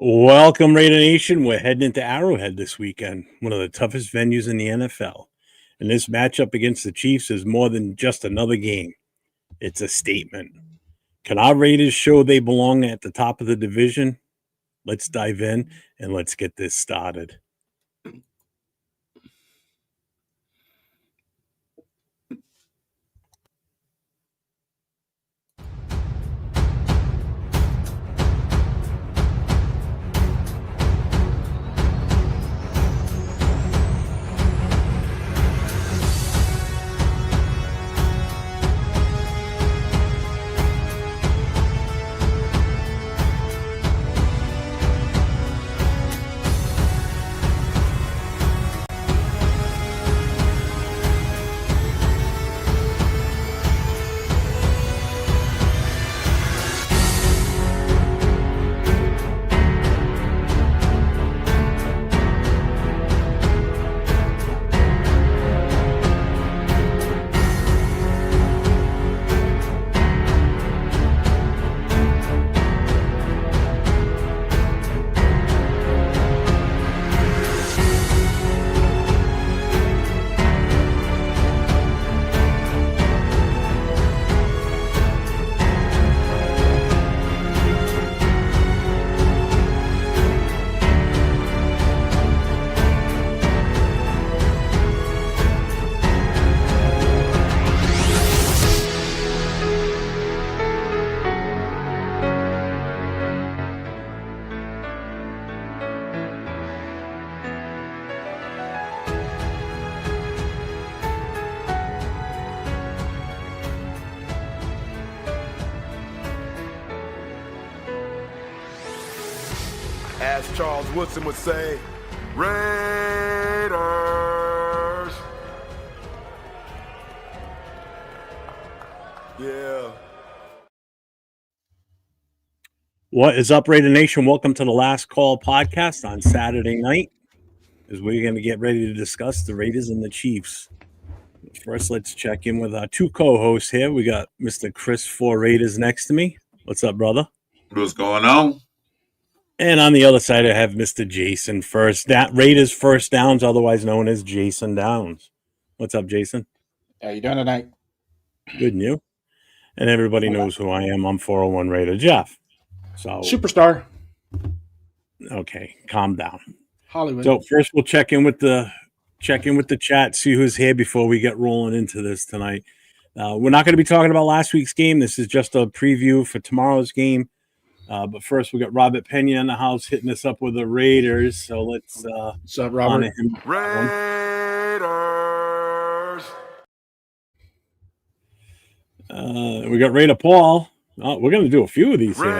Welcome, Raider Nation. We're heading into Arrowhead this weekend, one of the toughest venues in the NFL. And this matchup against the Chiefs is more than just another game. It's a statement. Can our Raiders show they belong at the top of the division? Let's dive in and let's get this started. As Charles Woodson would say, Raiders. Yeah. What is up, Raider Nation? Welcome to the Last Call podcast on Saturday night, as we're going to get ready to discuss the Raiders and the Chiefs. First, let's check in with our two co-hosts here. We got Mr. Chris for Raiders next to me. What's up, brother? What's going on? And on the other side, I have Mr. Jason Raiders First Downs, otherwise known as Jason Downs. What's up, Jason? How you doing tonight? Good, and you? And everybody knows who I am. I'm 401 Raider Jeff. So Superstar. Okay, calm down. Hollywood. So first, we'll check in with the chat, see who's here before we get rolling into this tonight. We're not going to be talking about last week's game. This is just a preview for tomorrow's game. But first, we got Robert Pena in the house hitting us up with the Raiders. So let's what's up, Robert? honor him. Raiders. We got Raider Paul. Oh, we're going to do a few of these here.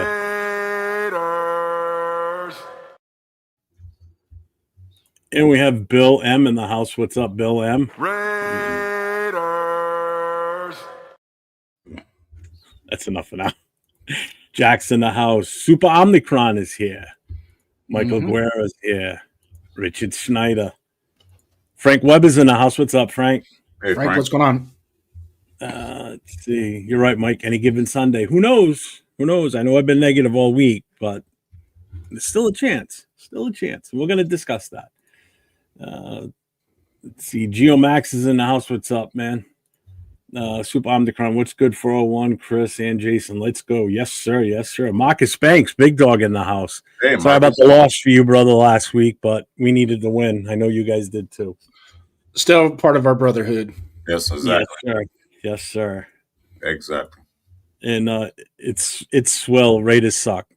Raiders. And we have Bill M in the house. What's up, Bill M? Raiders. That's enough for now. Jack's in the house. Super Omnicron is here. Michael Guerra is here. Richard Schneider. Frank Webb is in the house. What's up, Frank? Hey, Frank, what's going on? Let's see. You're right, Mike. Any given Sunday. Who knows? Who knows? I know I've been negative all week, but there's still a chance. Still a chance. We're going to discuss that. Let's see. Geo Max is in the house. What's up, man? Super Omnicron, what's good? 401, Chris and Jason. Let's go. Yes, sir. Yes, sir. Marcus Banks, big dog in the house. Hey, sorry about the loss for you, brother, last week, but we needed the win. I know you guys did too. Still part of our brotherhood. Yes, exactly. Yes, sir. Yes, sir. Exactly. And it's Raiders suck.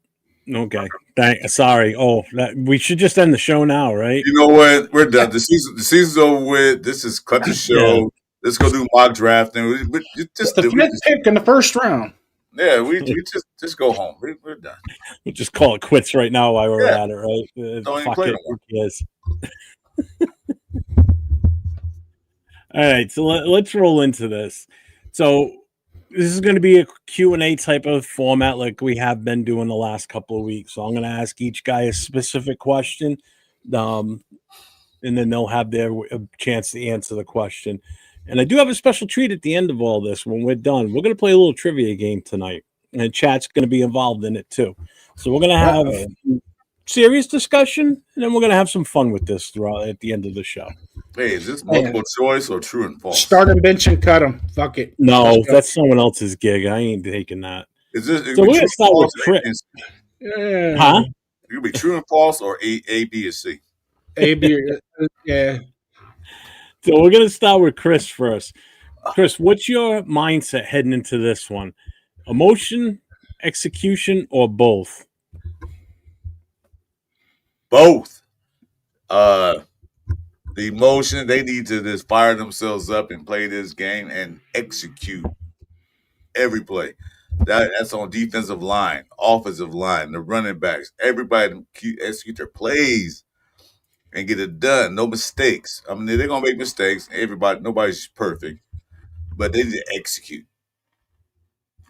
Okay. Sorry. Oh, we should just end the show now, right? You know what? We're done. The season's over with. This is cut the show. Yeah. Let's go do mock drafting. The fifth pick in the first round. Yeah, we just go home. We're done. We'll just call it quits right now while we're at it, right? Fuck it. Who cares? All right, so let's roll into this. So this is going to be a Q&A type of format like we have been doing the last couple of weeks. So I'm going to ask each guy a specific question, and then they'll have their chance to answer the question. And I do have a special treat at the end of all this. When we're done, we're going to play a little trivia game tonight, and chat's going to be involved in it too. So we're going to have serious discussion, and then we're going to have some fun with this throughout at the end of the show. Hey, is this multiple choice or true and false? Start and bench and cut them. Fuck it. No, that's someone else's gig. I ain't taking that. Is this? So we're going to start with Chris. Huh? It could be true and false or A, B, or C. A, B, yeah. So we're going to start with Chris first. Chris, what's your mindset heading into this one? Emotion, execution, or both? Both. The emotion, they need to just fire themselves up and play this game and execute every play. That's on defensive line, offensive line, the running backs. Everybody execute their plays and get it done. No mistakes. I mean, they're gonna make mistakes. Nobody's perfect, but they need to execute.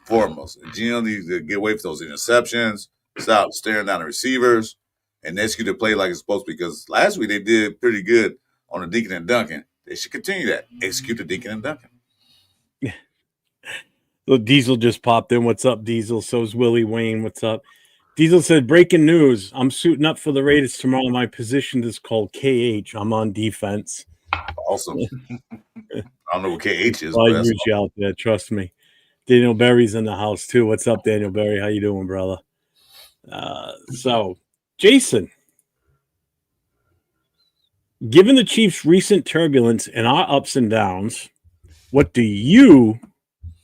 Foremost, the GM needs to get away from those interceptions. Stop staring down the receivers and execute the play like it's supposed to. Because last week they did pretty good on the Deacon and Duncan. They should continue that. Execute the Deacon and Duncan. Look, Diesel just popped in. What's up, Diesel? So's Willie Wayne. What's up? Diesel said, breaking news. I'm suiting up for the Raiders tomorrow. My position is called KH. I'm on defense. Awesome. I don't know what KH is. I'll use you out there. Trust me. Daniel Berry's in the house, too. What's up, Daniel Berry? How you doing, brother? So, Jason, given the Chiefs' recent turbulence and our ups and downs, what do you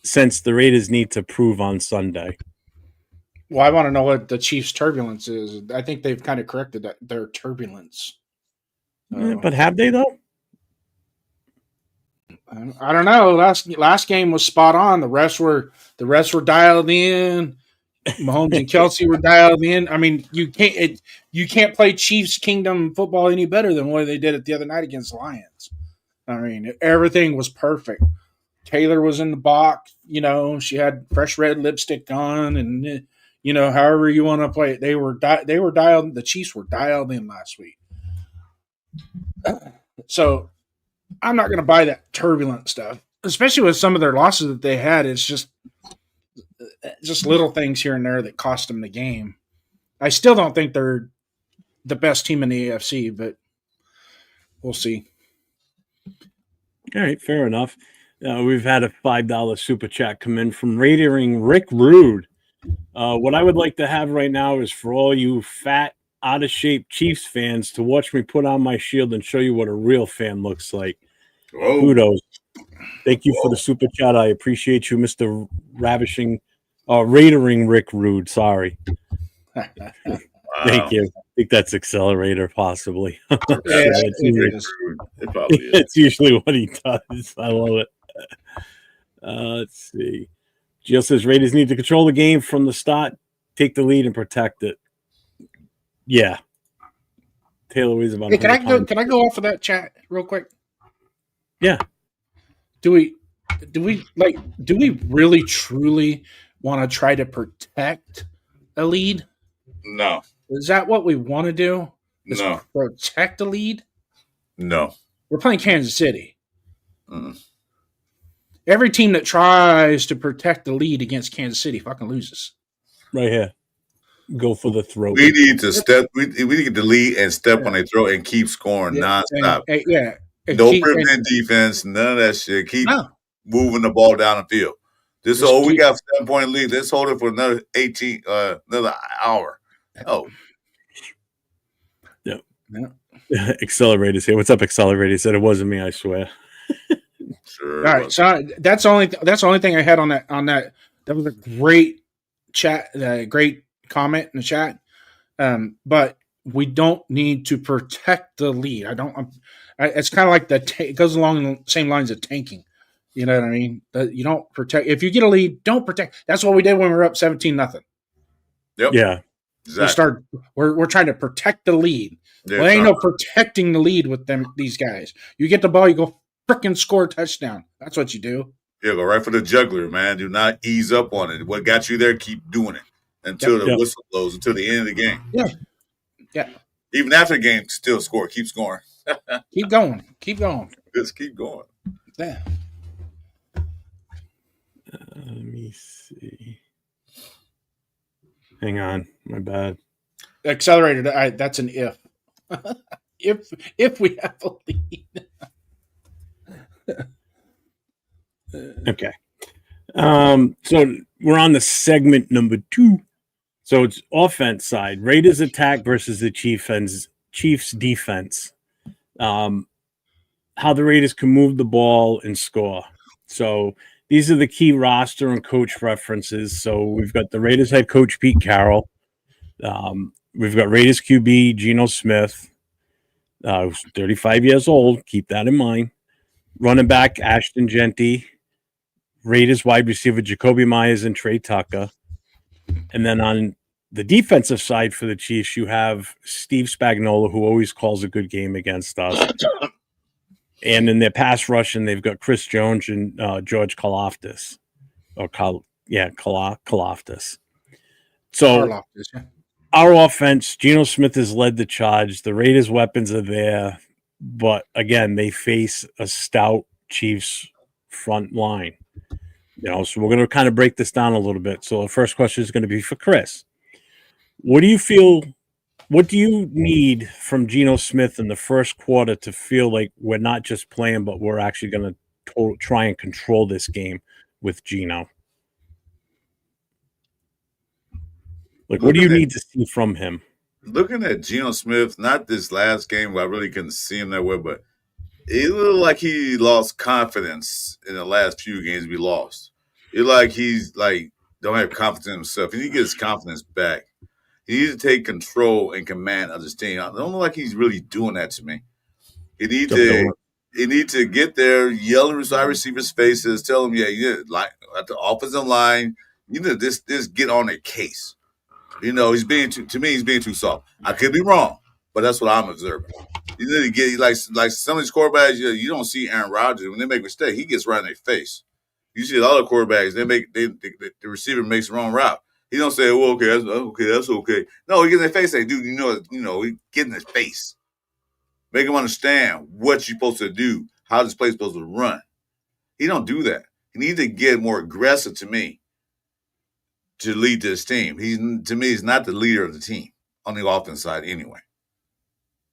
sense the Raiders need to prove on Sunday? Well, I want to know what the Chiefs' turbulence is. I think they've kind of corrected their turbulence. But have they, though? I don't know. Last game was spot on. The rest were dialed in. Mahomes and Kelsey were dialed in. I mean, you can't play Chiefs Kingdom football any better than what they did it the other night against the Lions. I mean, everything was perfect. Taylor was in the box. You know, she had fresh red lipstick on, and you know, however you want to play it, they were dialed. The Chiefs were dialed in last week. So I'm not going to buy that turbulent stuff, especially with some of their losses that they had. It's just little things here and there that cost them the game. I still don't think they're the best team in the AFC, but we'll see. All right, fair enough. We've had a $5 super chat come in from Radioing Rick Rude. What I would like to have right now is for all you fat, out-of-shape Chiefs fans to watch me put on my shield and show you what a real fan looks like. Whoa. Kudos. Thank you for the super chat. I appreciate you, Mr. Raidering Rick Rude. Sorry. Wow. Thank you. I think that's Accelerator, possibly. It's usually what he does. I love it. Let's see. Jill says Raiders need to control the game from the start, take the lead, and protect it. Yeah. Taylor is about. Hey, can I go off of that chat real quick? Yeah. Do we really truly want to try to protect a lead? No. Is that what we want to do? No. Protect a lead? No. We're playing Kansas City. Every team that tries to protect the lead against Kansas City fucking loses. Right here. Go for the throat. We need to step. We need to get the lead and step on their throat and keep scoring nonstop. No prevent defense, none of that shit. Keep moving the ball down the field. We got a 7-point lead. Let's hold it for another another hour. Oh. Yeah. Accelerators here. What's up, Accelerator? He said it wasn't me, I swear. Sure. All right. So that's the only thing I had on that. That was a great chat, great comment in the chat. But we don't need to protect the lead. It's kind of like it goes along the same lines of tanking. You know what I mean? You don't protect. If you get a lead, don't protect. That's what we did when we were up 17-0. Yep. Yeah. Exactly. We're trying to protect the lead. Yeah, well, ain't no protecting the lead with these guys. You get the ball, you go freaking score a touchdown. That's what you do. Yeah, go right for the jugular, man. Do not ease up on it. What got you there, keep doing it until the whistle blows, until the end of the game. Yeah. Yeah. Even after the game, still score. Keep scoring. Keep going. Keep going. Just keep going. Yeah. Let me see. Hang on. My bad. Accelerated. That's an if. if we have a lead. Okay. So we're on the segment number 2. So it's offense side. Raiders attack versus the Chiefs defense. How the Raiders can move the ball and score. So these are the key roster and coach references. So we've got the Raiders head coach Pete Carroll. We've got Raiders QB Geno Smith, who's 35 years old. Keep that in mind. Running back Ashton Genty. Raiders wide receiver Jacoby Myers and Trey Tucker. And then on the defensive side for the Chiefs, you have Steve Spagnuolo, who always calls a good game against us. And in their pass rushing, they've got Chris Jones and George Karlaftis. Karlaftis. So our offense, Geno Smith has led the charge. The Raiders' weapons are there. But again, they face a stout Chiefs front line. So we're going to kind of break this down a little bit. So the first question is going to be for Chris. What do you need from Geno Smith in the first quarter to feel like we're not just playing, but we're actually going to try and control this game with Geno? Like, what do you need to see from him? Looking at Geno Smith, not this last game where I really couldn't see him that well, but it looked like he lost confidence in the last few games we lost. It's like he's don't have confidence in himself. He needs to get his confidence back. He needs to take control and command of his team. I don't know like he's really doing that to me. He need to get there, yell in wide receivers' faces, tell them, like at the offensive line, this get on a case. He's being too soft. I could be wrong, but that's what I'm observing. You need to get like some of these quarterbacks. You don't see Aaron Rodgers when they make a mistake, he gets right in their face. You see a lot of quarterbacks, the receiver makes the wrong route. He don't say, "Well, that's okay." No, he gets in their face. Say, "Dude, he get in his face. Make him understand what you're supposed to do, how this play's supposed to run." He don't do that. He needs to get more aggressive to me to lead this team. He's not the leader of the team on the offense side anyway.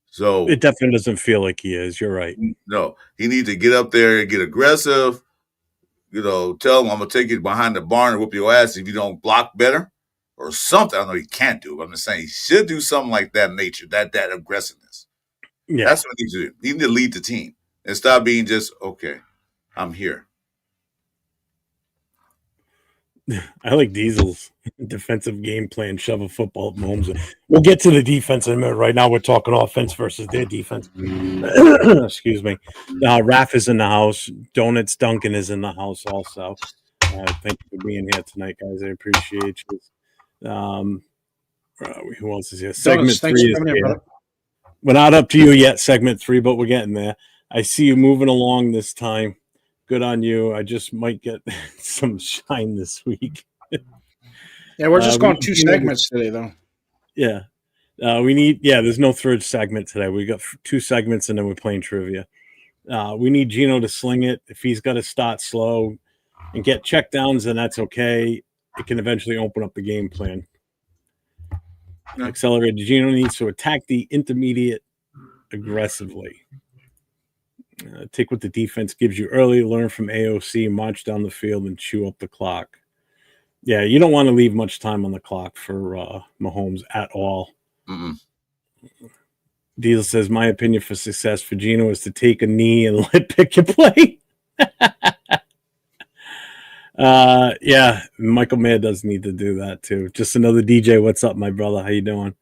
So it definitely doesn't feel like he is. You're right. No, he needs to get up there and get aggressive. Tell him I'm gonna take you behind the barn and whoop your ass if you don't block better or something. I know he can't do it, but I'm just saying he should do something like that nature, that aggressiveness. Yeah. That's what he needs to do. He needs to lead the team and stop being just, okay, I'm here. I like Diesel's defensive game plan, shove a football at Mahomes. We'll get to the defense in a minute. Right now, we're talking offense versus their defense. Excuse me. Raph is in the house. Donuts Duncan is in the house also. Thank you for being here tonight, guys. I appreciate you. Who else is here? Segment 3 is here. We're not up to you yet, segment 3, but we're getting there. I see you moving along this time. Good on you. I just might get some shine this week. Yeah, we're just going 2 segments today, though. Yeah. There's no third segment today. We got 2 segments, and then we're playing trivia. We need Geno to sling it. If he's got to start slow and get check downs, then that's okay. It can eventually open up the game plan. Yeah. Accelerated. Geno needs to attack the intermediate aggressively. Take what the defense gives you early, learn from AOC, march down the field, and chew up the clock. Yeah, you don't want to leave much time on the clock for Mahomes at all. Mm-mm. Diesel says, my opinion for success for Geno is to take a knee and let pick your play. Yeah, Michael Mayer does need to do that too. Just another DJ. What's up, my brother? How you doing?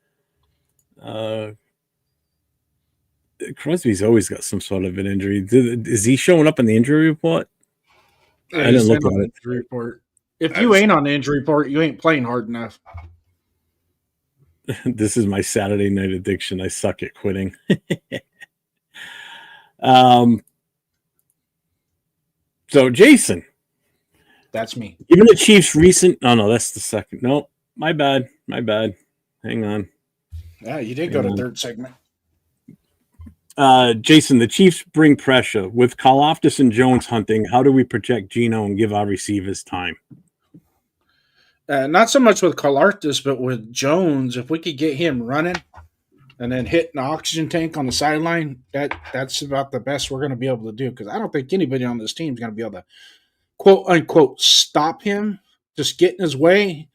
Crosby's always got some sort of an injury. Is he showing up in the injury report? Yeah, I didn't look at it. Injury report. If you ain't on the injury report, you ain't playing hard enough. This is my Saturday night addiction. I suck at quitting. So Jason, that's me. Even the Chiefs' recent. Oh no, that's the second. No, my bad. Hang on. Yeah, you did go to third segment. Jason, the Chiefs bring pressure. With Karlaftis and Jones hunting, how do we protect Geno and give our receivers time? Not so much with Calartis, but with Jones. If we could get him running and then hit an oxygen tank on the sideline, that's about the best we're going to be able to do. Because I don't think anybody on this team is going to be able to quote unquote stop him, just get in his way.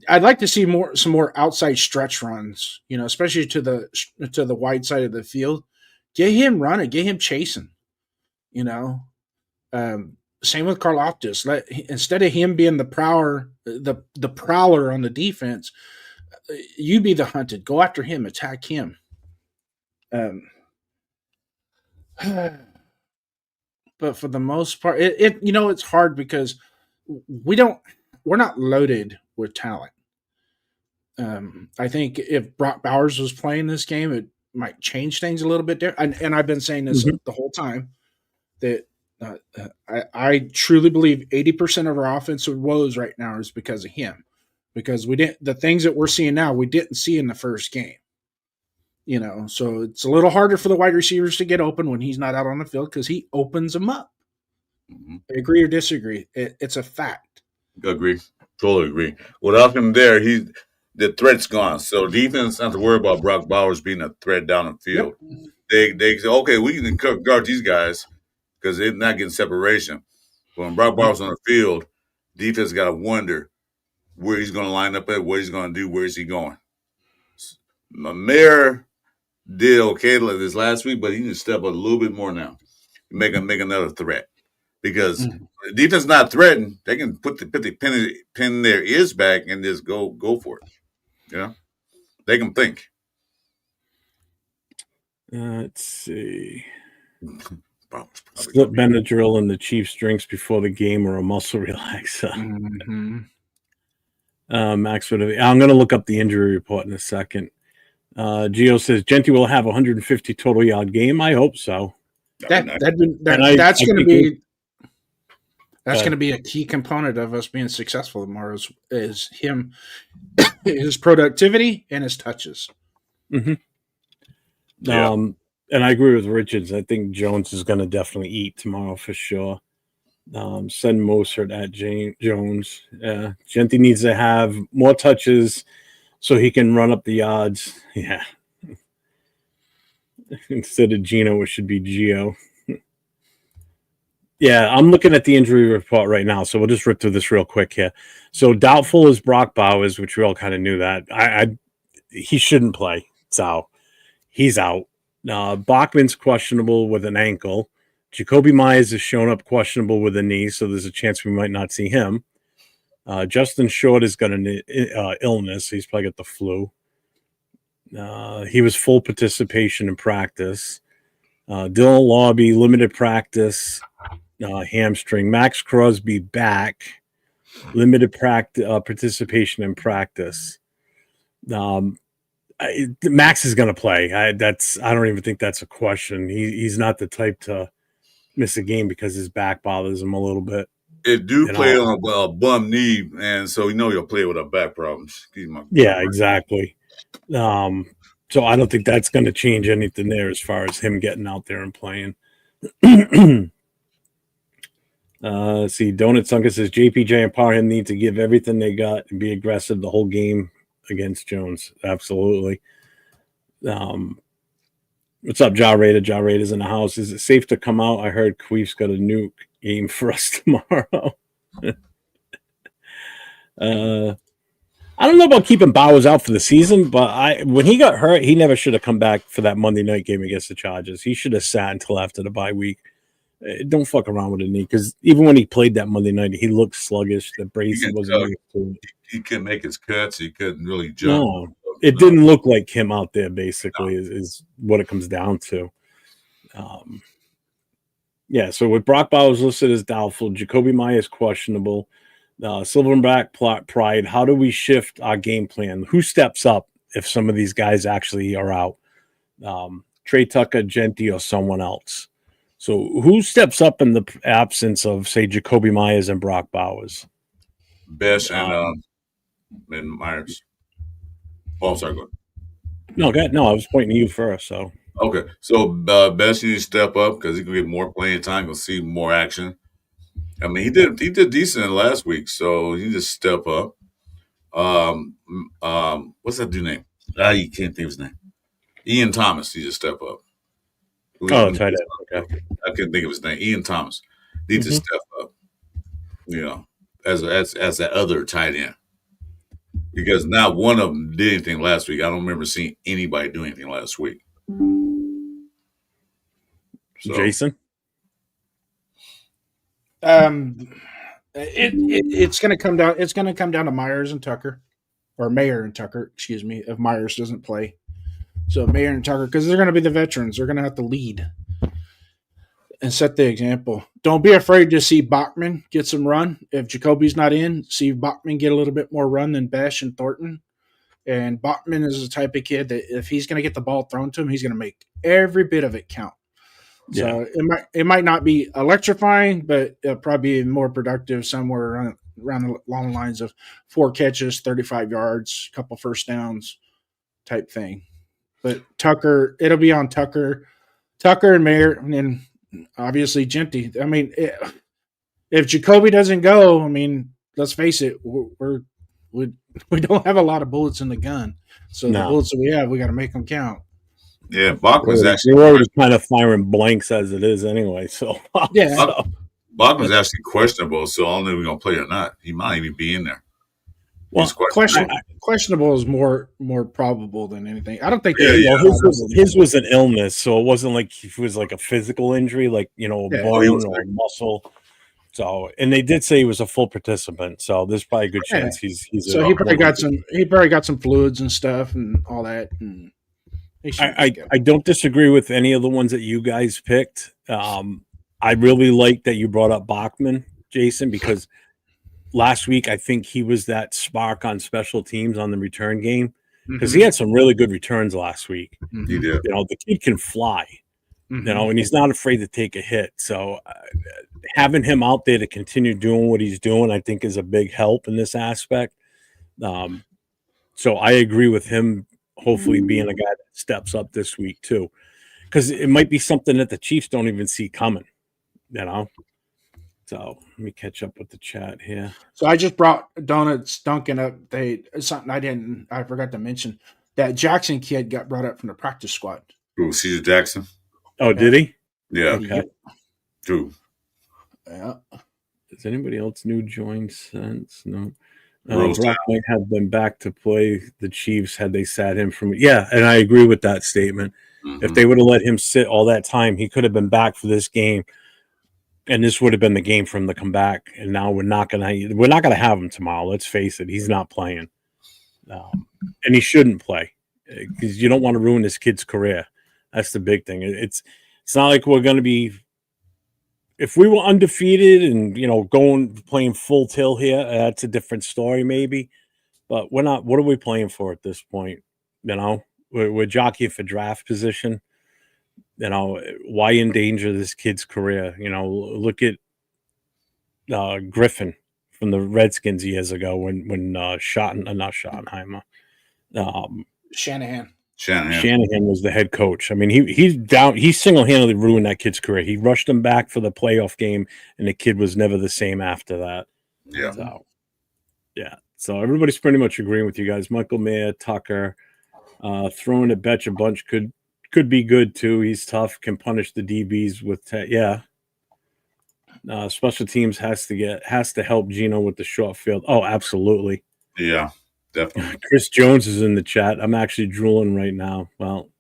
I'd like to see some more outside stretch runs, especially to the wide side of the field. Get him running, get him chasing. Same with Karlaftis. Instead of him being the prowler, the prowler on the defense, you be the hunted. Go after him, attack him. But for the most part, it's hard because we're not loaded with talent. I think if Brock Bowers was playing this game, it might change things a little bit there. And I've been saying this the whole time that I truly believe 80% of our offensive woes right now is because of him. Because the things that we're seeing now, we didn't see in the first game. So it's a little harder for the wide receivers to get open when he's not out on the field because he opens them up. Mm-hmm. Agree or disagree? It's a fact. Agree. Totally agree. Without him there, the threat's gone. So defense not to worry about Brock Bowers being a threat down the field. Yep. They say, okay, we can guard these guys because they're not getting separation. But when Brock Bowers on the field, defense got to wonder where he's going to line up at, what he's going to do, where is he going. Mayor did okay this last week, but he needs to step up a little bit more now. Make another threat. Because the defense not threatened, they can put the pin their ears back and just go for it. They can think. Let's see. Slip Benadryl in the Chiefs drinks before the game or a muscle relaxer. Mm-hmm. Max, I'm going to look up the injury report in a second. Gio says Genty will have 150 total yard game. I hope so. That's going to be a key component of us being successful tomorrow is him, his productivity and his touches. Mm-hmm. Yeah. And I agree with Richards. I think Jones is going to definitely eat tomorrow for sure. Send Mostert at Jones. Genty needs to have more touches so he can run up the yards. Yeah. Instead of Gino, it should be Gio. Yeah, I'm looking at the injury report right now, so we'll just rip through this real quick here. So doubtful is Brock Bowers, which we all kind of knew that. He shouldn't play. So he's out. Bachman's questionable with an ankle. Jacoby Myers has shown up questionable with a knee, so there's a chance we might not see him. Justin Short has got an illness. He's probably got the flu. He was full participation in practice. Dylan Lobby, limited practice. Hamstring. Max Crosby back, limited participation in practice. Max is going to play. I don't even think that's a question. He's not the type to miss a game because his back bothers him a little bit. It do play on a bum knee, and so you'll play with a back problems. Yeah, exactly. So I don't think that's going to change anything there as far as him getting out there and playing. See, Donut Sunka says JPJ and Parham need to give everything they got and be aggressive the whole game against Jones. Absolutely. What's up, Ja Raider? Ja Raider's in the house. Is it safe to come out? I heard Queef's got a nuke game for us tomorrow. I don't know about keeping Bowers out for the season, but when he got hurt, he never should have come back for that Monday night game against the Chargers. He should have sat until after the bye week. Don't fuck around with a knee, because even when he played that Monday night, he looked sluggish. The brace wasn't. He couldn't make his cuts. He couldn't really jump. No, it didn't look like him out there. Basically, is what it comes down to. Yeah. So with Brock Bowers listed as doubtful, Jacoby Myers questionable. Silverback Pride. How do we shift our game plan? Who steps up if some of these guys actually are out? Trey Tucker, Genty, or someone else? So who steps up in the absence of, say, Jacoby Myers and Brock Bowers? Best and Myers. Oh, sorry, go ahead. No, I was pointing to you first. So okay, so Best needs to step up because he can get more playing time. He'll see more action. I mean, he did decent last week, so he just step up. What's that dude name? You can't think of his name. Ian Thomas. He just step up. Oh, tight end. Okay. I couldn't think of his name. Ian Thomas needs to step up. You know, as that other tight end, because not one of them did anything last week. I don't remember seeing anybody do anything last week. So, Jason? It's going to come down. It's going to come down to Myers and Tucker, or Mayer and Tucker. Excuse me, if Myers doesn't play. So Mayer and Tucker, because they're going to be the veterans, they're going to have to lead and set the example. Don't be afraid to see Bachman get some run. If Jacoby's not in, see Bachman get a little bit more run than Besh and Thornton. And Bachman is the type of kid that if he's going to get the ball thrown to him, he's going to make every bit of it count. So it might not be electrifying, but it'll probably be more productive somewhere around along the lines of 4 catches, 35 yards, a couple first downs type thing. But Tucker, it'll be on Tucker and Mayer, and then obviously Genty. I mean, if Jacoby doesn't go, I mean, let's face it, we don't have a lot of bullets in the gun. So the bullets that we have, we got to make them count. Yeah, Bachman's we're already kind of firing blanks as it is anyway. So Bachman's actually questionable. So I don't know if we're gonna play or not. He might even be in there. Well, questionable is more probable than anything. I don't think. His was an illness, so it wasn't like it was like a physical injury, like a bone or a muscle. So, and they did say he was a full participant, so there's probably a good chance he's. So he probably got some fluids and stuff and all that. And I don't disagree with any of the ones that you guys picked. I really like that you brought up Bachman, Jason, because last week I think he was that spark on special teams on the return game because he had some really good returns last week. He did. The kid can fly, and he's not afraid to take a hit. So having him out there to continue doing what he's doing, I think, is a big help in this aspect. So I agree with him. Hopefully being a guy that steps up this week too, because it might be something that the Chiefs don't even see coming, So let me catch up with the chat here. So I just brought Donuts Duncan up. Something I forgot to mention. That Jackson kid got brought up from the practice squad. Who, Caesar Jackson? Oh, did he? Yeah. Okay. True. Yeah. Does anybody else new join since? No. Brock might have been back to play the Chiefs had they sat him from. Yeah, and I agree with that statement. If they would have let him sit all that time, he could have been back for this game, and this would have been the game for him to come back. And now we're not gonna have him tomorrow. Let's face it, he's not playing, and he shouldn't play because you don't want to ruin this kid's career. That's the big thing. It's not like we're gonna be. If we were undefeated and playing full tilt here, that's a different story maybe. But we're not. What are we playing for at this point? We're jockeying for draft position. Why endanger this kid's career? Look at Griffin from the Redskins years ago when Schottenheimer. Shanahan was the head coach. I mean, he single-handedly ruined that kid's career. He rushed him back for the playoff game, and the kid was never the same after that. Yeah. So everybody's pretty much agreeing with you guys. Michael Mayer, Tucker, throwing a Betch a bunch could be good too. He's tough, can punish the DBs with special teams has to help Gino with the short field. Oh, absolutely. Yeah. Definitely. Chris Jones is in the chat. I'm actually drooling right now. Well,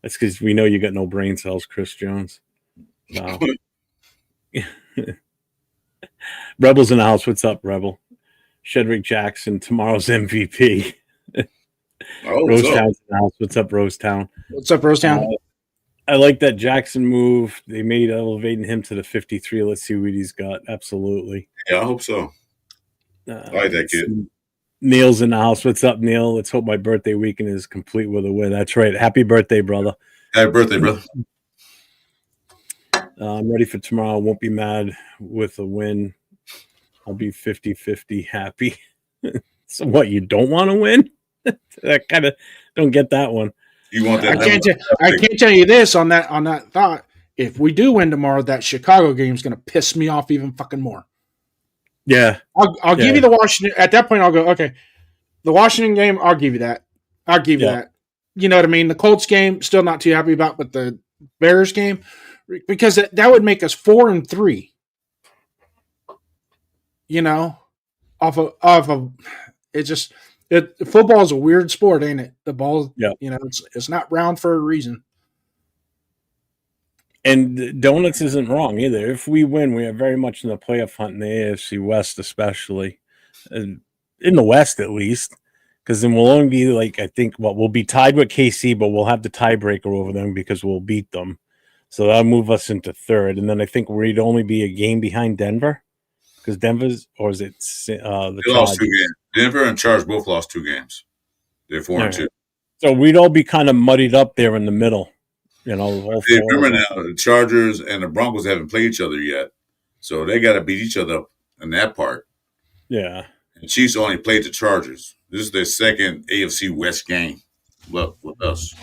that's because we know you got no brain cells, Chris Jones. Rebel's in the house. What's up, Rebel? Shedrick Jackson, tomorrow's MVP. Rosetown's in the house. What's up, Rosetown? What's up, Rosetown? I like that Jackson move. They made elevating him to the 53. Let's see what he's got. Absolutely. Yeah, I hope so. I like that kid. Neil's in the house. What's up, Neil? Let's hope my birthday weekend is complete with a win. That's right. Happy birthday, brother. Happy birthday, brother. I'm ready for tomorrow. I won't be mad with a win. I'll be 50-50 happy. So what, you don't want to win? I kind of don't get that one. You want that? I can't tell you this on that thought. if we do win tomorrow, that Chicago game is going to piss me off even fucking more. Yeah. I'll give you the Washington. At that point, I'll go, okay, the Washington game, I'll give you that. I'll give you that. You know what I mean? The Colts game, still not too happy about, but the Bears game, because that would make us 4-3. You know, off of football is a weird sport, ain't it? The ball, you know, it's not round for a reason. And donuts isn't wrong either. If we win, we are very much in the playoff hunt in the AFC West, especially in the West at least, because then we'll only be like, I think, we'll be tied with KC, but we'll have the tiebreaker over them because we'll beat them. So that'll move us into third, and then I think we'd only be a game behind Denver, because Denver's, or is it the they lost 2 games. Denver and Chargers both lost 2 games. They're 4-2. So we'd all be kind of muddied up there in the middle. You know, remember now, the Chargers and the Broncos haven't played each other yet, so they got to beat each other in that part. Yeah. And Chiefs only played the Chargers. This is their second AFC West game with us.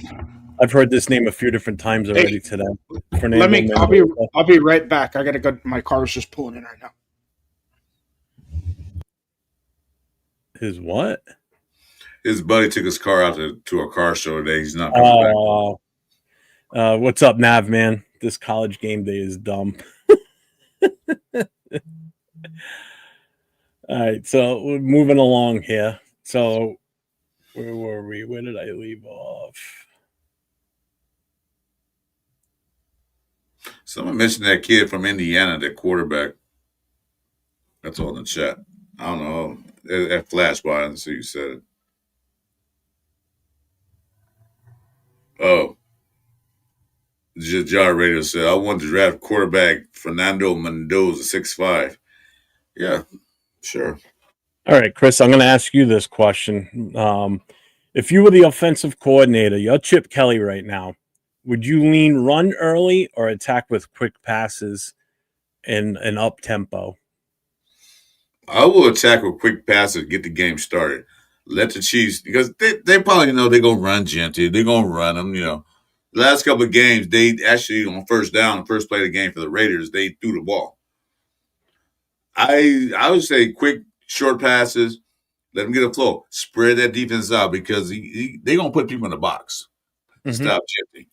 I've heard this name a few different times already today. I'll be right back. I gotta go. My car's just pulling in right now. His what? His buddy took his car out to a car show today. He's not coming back. What's up, Nav, man? This college game day is dumb. All right, so we're moving along here. So where were we? Where did I leave off? Someone mentioned that kid from Indiana, that quarterback. That's all in the chat. I don't know. That flashed by. I didn't see you said it. Oh. Jar Radio said, I want to draft quarterback Fernando Mendoza, 6'5". Yeah, sure. All right, Chris, I'm going to ask you this question. If you were the offensive coordinator, you're Chip Kelly right now, would you lean run early or attack with quick passes and an up-tempo? I will attack with quick passes, get the game started. Let the Chiefs, because they probably know they're going to run Genty. They're going to run them, you know. The last couple of games, they actually, on first down, the first play of the game for the Raiders, they threw the ball. I would say quick, short passes, let them get a flow. Spread that defense out, because they're going to put people in the box. Stop Genty.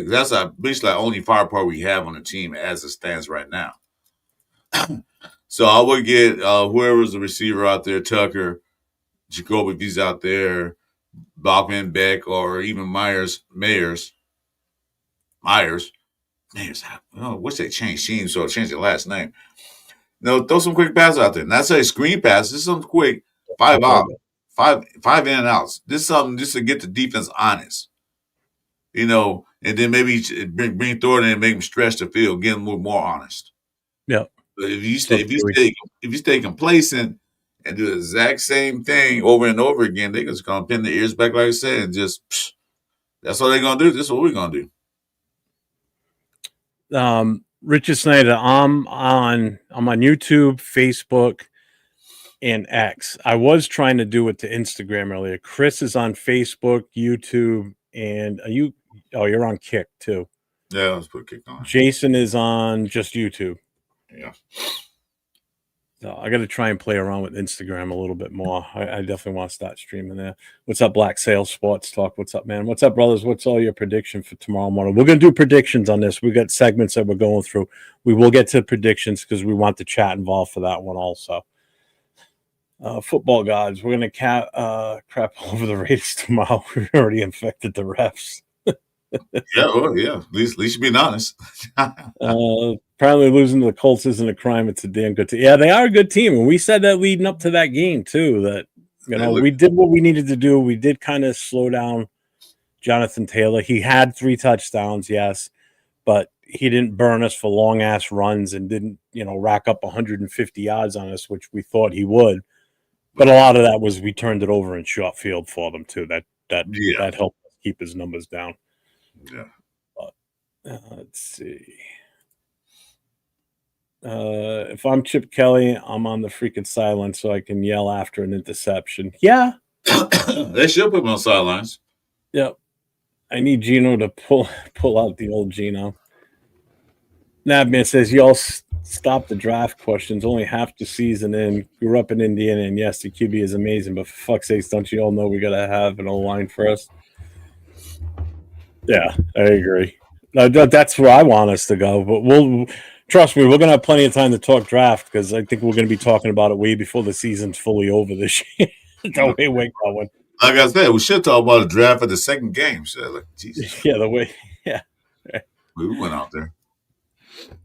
That's basically the only firepower we have on the team as it stands right now. So I would get whoever's the receiver out there, Tucker, Jacoby, if he's out there, Bachman, Beck, or even Myers. Oh, wish they changed teams, so change their last name. No, throw some quick passes out there. Not say screen passes, just some quick 5 out, five in and outs. This is something just to get the defense honest. You know, and then maybe bring Thornton in and make them stretch the field, get them more honest. Yeah. But if you stay complacent and do the exact same thing over and over again, they're just gonna pin their ears back, like I said, and just that's what they're gonna do. This is what we're gonna do. Richard Snyder, I'm on YouTube, Facebook, and X. I was trying to do it to Instagram earlier. Chris is on Facebook, YouTube, and you're on Kick too. Yeah, let's put Kick on. Jason is on just YouTube. Yeah. So I got to try and play around with Instagram a little bit more. I definitely want to start streaming there. What's up, Black Sales Sports Talk? What's up, man? What's up, brothers? What's all your prediction for tomorrow morning? We're going to do predictions on this. We got segments that we're going through. We will get to predictions because we want the chat involved for that one also. Football gods, we're going to crap over the Raiders tomorrow. We already infected the refs. Yeah. At least you're being honest. Apparently losing to the Colts isn't a crime. It's a damn good team. Yeah, they are a good team. And we said that leading up to that game, too, that, we did what we needed to do. We did kind of slow down Jonathan Taylor. He had 3 touchdowns, yes, but he didn't burn us for long-ass runs and didn't, rack up 150 yards on us, which we thought he would. But a lot of that was we turned it over in short field for them, too. That helped us keep his numbers down. Yeah. Let's see. If I'm Chip Kelly, I'm on the freaking sideline so I can yell after an interception. Yeah. They should put him on sidelines. Yep. I need Gino to pull out the old Gino. Nabman says, y'all stop the draft questions. Only half the season in. Grew up in Indiana, and yes, the QB is amazing, but for fuck's sakes, don't you all know we got to have an O-line first? Yeah, I agree. That's where I want us to go, but we'll trust me, we're going to have plenty of time to talk draft because I think we're going to be talking about it way before the season's fully over this year. The way we're going. Like I said, we should talk about a draft at the second game. Shit, like, Jesus. Yeah, the way. Yeah. We went out there.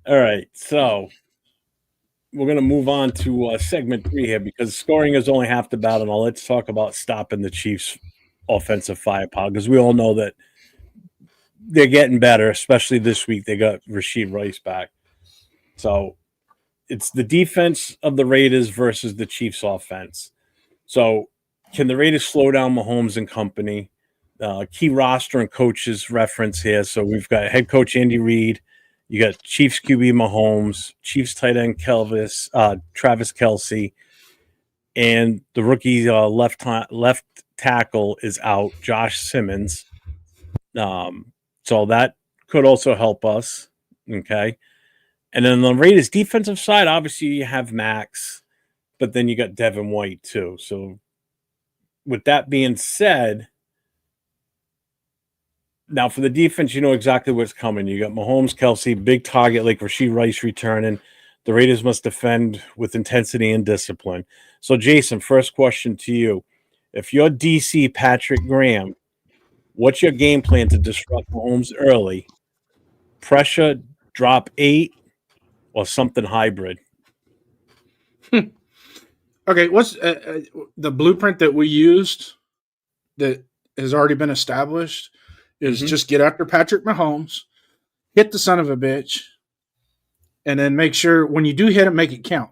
All right, so we're going to move on to segment 3 here because scoring is only half the battle. Now let's talk about stopping the Chiefs' offensive firepower because we all know that they're getting better, especially this week. They got Rashid Rice back. So it's the defense of the Raiders versus the Chiefs' offense. So can the Raiders slow down Mahomes and company? Key roster and coaches reference here. So we've got head coach Andy Reid. You got Chiefs QB Mahomes, Chiefs tight end Travis Kelce, and the rookie left tackle is out, Josh Simmons. So that could also help us. Okay. And then on the Raiders defensive side, obviously you have Max, but then you got Devin White too. So with that being said, now for the defense, you know exactly what's coming. You got Mahomes, Kelce, big target like Rashid Rice returning. The Raiders must defend with intensity and discipline. So Jason, first question to you. If you're DC Patrick Graham, what's your game plan to disrupt Mahomes early? Pressure, drop 8, or something hybrid? Okay, what's the blueprint that we used that has already been established is just get after Patrick Mahomes, hit the son of a bitch, and then make sure when you do hit him, make it count.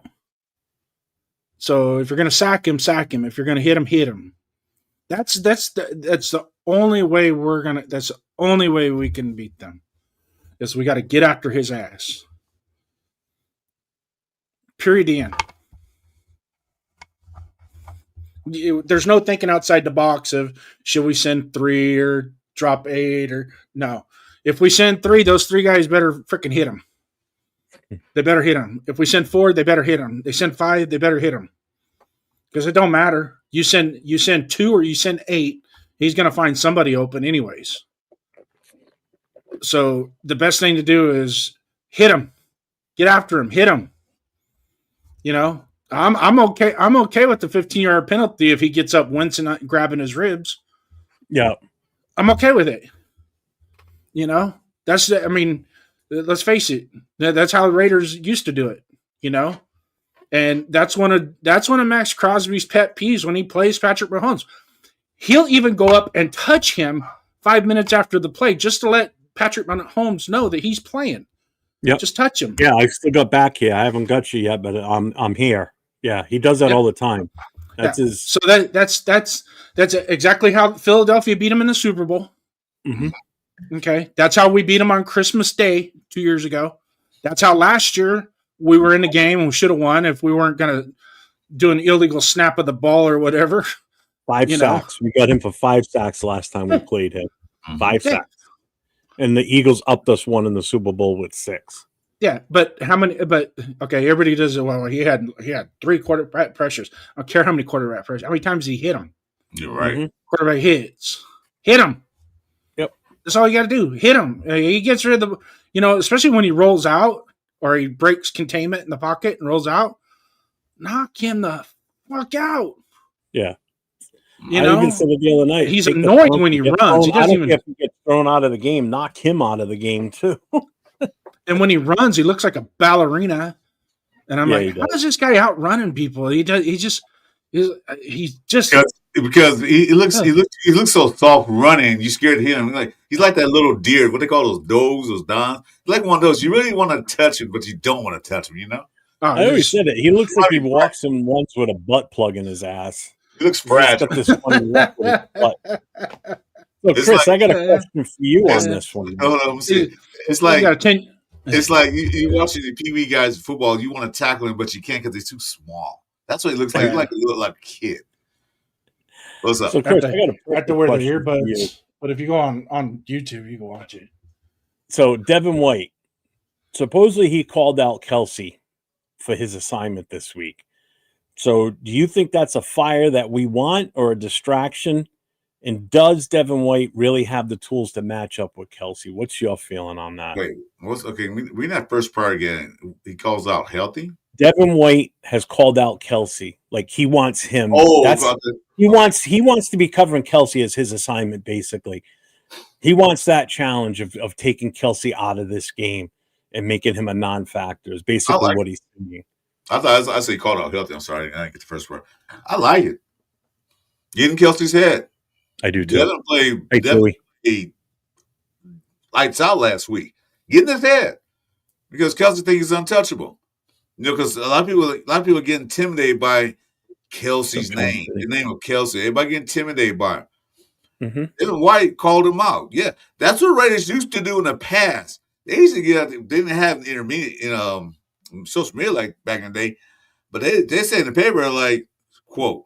So if you're going to sack him, sack him. If you're going to hit him, hit him. That's the only way that's the only way we can beat them. Is we got to get after his ass. Period. The end. There's no thinking outside the box of should we send 3 or drop 8 or no. If we send 3, those 3 guys better freaking hit him. They better hit him. If we send 4, they better hit him. They send 5, they better hit him. Because it don't matter. You send 2 or you send 8, he's going to find somebody open anyways. So the best thing to do is hit him, get after him, hit him. You know, I'm okay. I'm okay with the 15-yard penalty if he gets up wincing and grabbing his ribs. Yeah, I'm okay with it. You know, let's face it. That's how the Raiders used to do it. You know, and that's one of Max Crosby's pet peeves when he plays Patrick Mahomes. He'll even go up and touch him 5 minutes after the play just to let Patrick Mahomes know that he's playing. Yep. Just touch him. Yeah, I still got back here. I haven't got you yet, but I'm here. Yeah, he does that all the time. That's his. So that's exactly how Philadelphia beat him in the Super Bowl. Mm-hmm. Okay, that's how we beat him on Christmas Day 2 years ago. That's how last year we were in the game and we should have won if we weren't going to do an illegal snap of the ball or whatever. 5 sacks. We got him for 5 sacks last time we played him. 5 sacks. And the Eagles upped us one in the Super Bowl with 6. Yeah, but how many? But okay, everybody does it. Well, he had 3 quarterback pressures. I don't care how many quarterback pressures. How many times he hit him? You're right. Mm-hmm. Quarterback hits. Hit him. Yep. That's all you got to do. Hit him. He gets rid of the. You know, especially when he rolls out or he breaks containment in the pocket and rolls out. Knock him the fuck out. Yeah. You know, I even said it the other night. He's annoying when he runs. He doesn't even care if he gets thrown out of the game. Knock him out of the game too. And when he runs, he looks like a ballerina. And I'm like, how does this guy outrunning people? He's just because he looks so soft running. You scared of him. He's like that little deer. What they call those does, those dons. He's like one of those. You really want to touch him, but you don't want to touch him. You know. I always said it. He looks like he walks and runs with a butt plug in his ass. He looks fragile. He's got this funny walk with his butt. Look, Chris, I got a question for you on this one. Let me see. It's like you watching the Pee Wee guys football. You want to tackle him, but you can't because he's too small. That's what he looks like. He's like a kid. What's up? So, Chris, I have to wear the earbuds. But if you go on YouTube, you can watch it. So, Devin White, supposedly he called out Kelsey for his assignment this week. So do you think that's a fire that we want or a distraction? And does Devin White really have the tools to match up with Kelsey? What's your feeling on that? Wait, we're not first part again. He calls out healthy. Devin White has called out Kelsey. Like he wants him. He wants to be covering Kelsey as his assignment, basically. He wants that challenge of taking Kelsey out of this game and making him a non-factor is basically what he's saying. I say called out healthy. I'm sorry. I didn't get the first part. I like it. Get in Kelsey's head. I do too. Devin played lights out last week. Get in his head. Because Kelsey thinks he's untouchable. Because a lot of people get intimidated by Kelsey's name, the name of Kelsey. Everybody get intimidated by him. Mm-hmm. Even White called him out. Yeah, that's what Raiders used to do in the past. They used to get out. They didn't have intermediate social media like back in the day, but they said in the paper like, quote,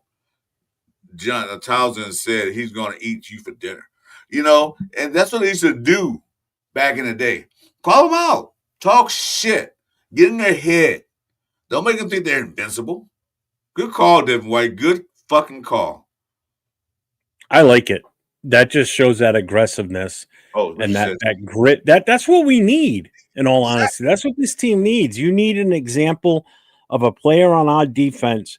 John Townsend said he's going to eat you for dinner, and that's what they used to do back in the day. Call them out, talk shit, get in their head. Don't make them think they're invincible. Good call, Devin White. Good fucking call. I like it. That just shows that aggressiveness and that grit. That's what we need, in all honesty. That's what this team needs. You need an example of a player on our defense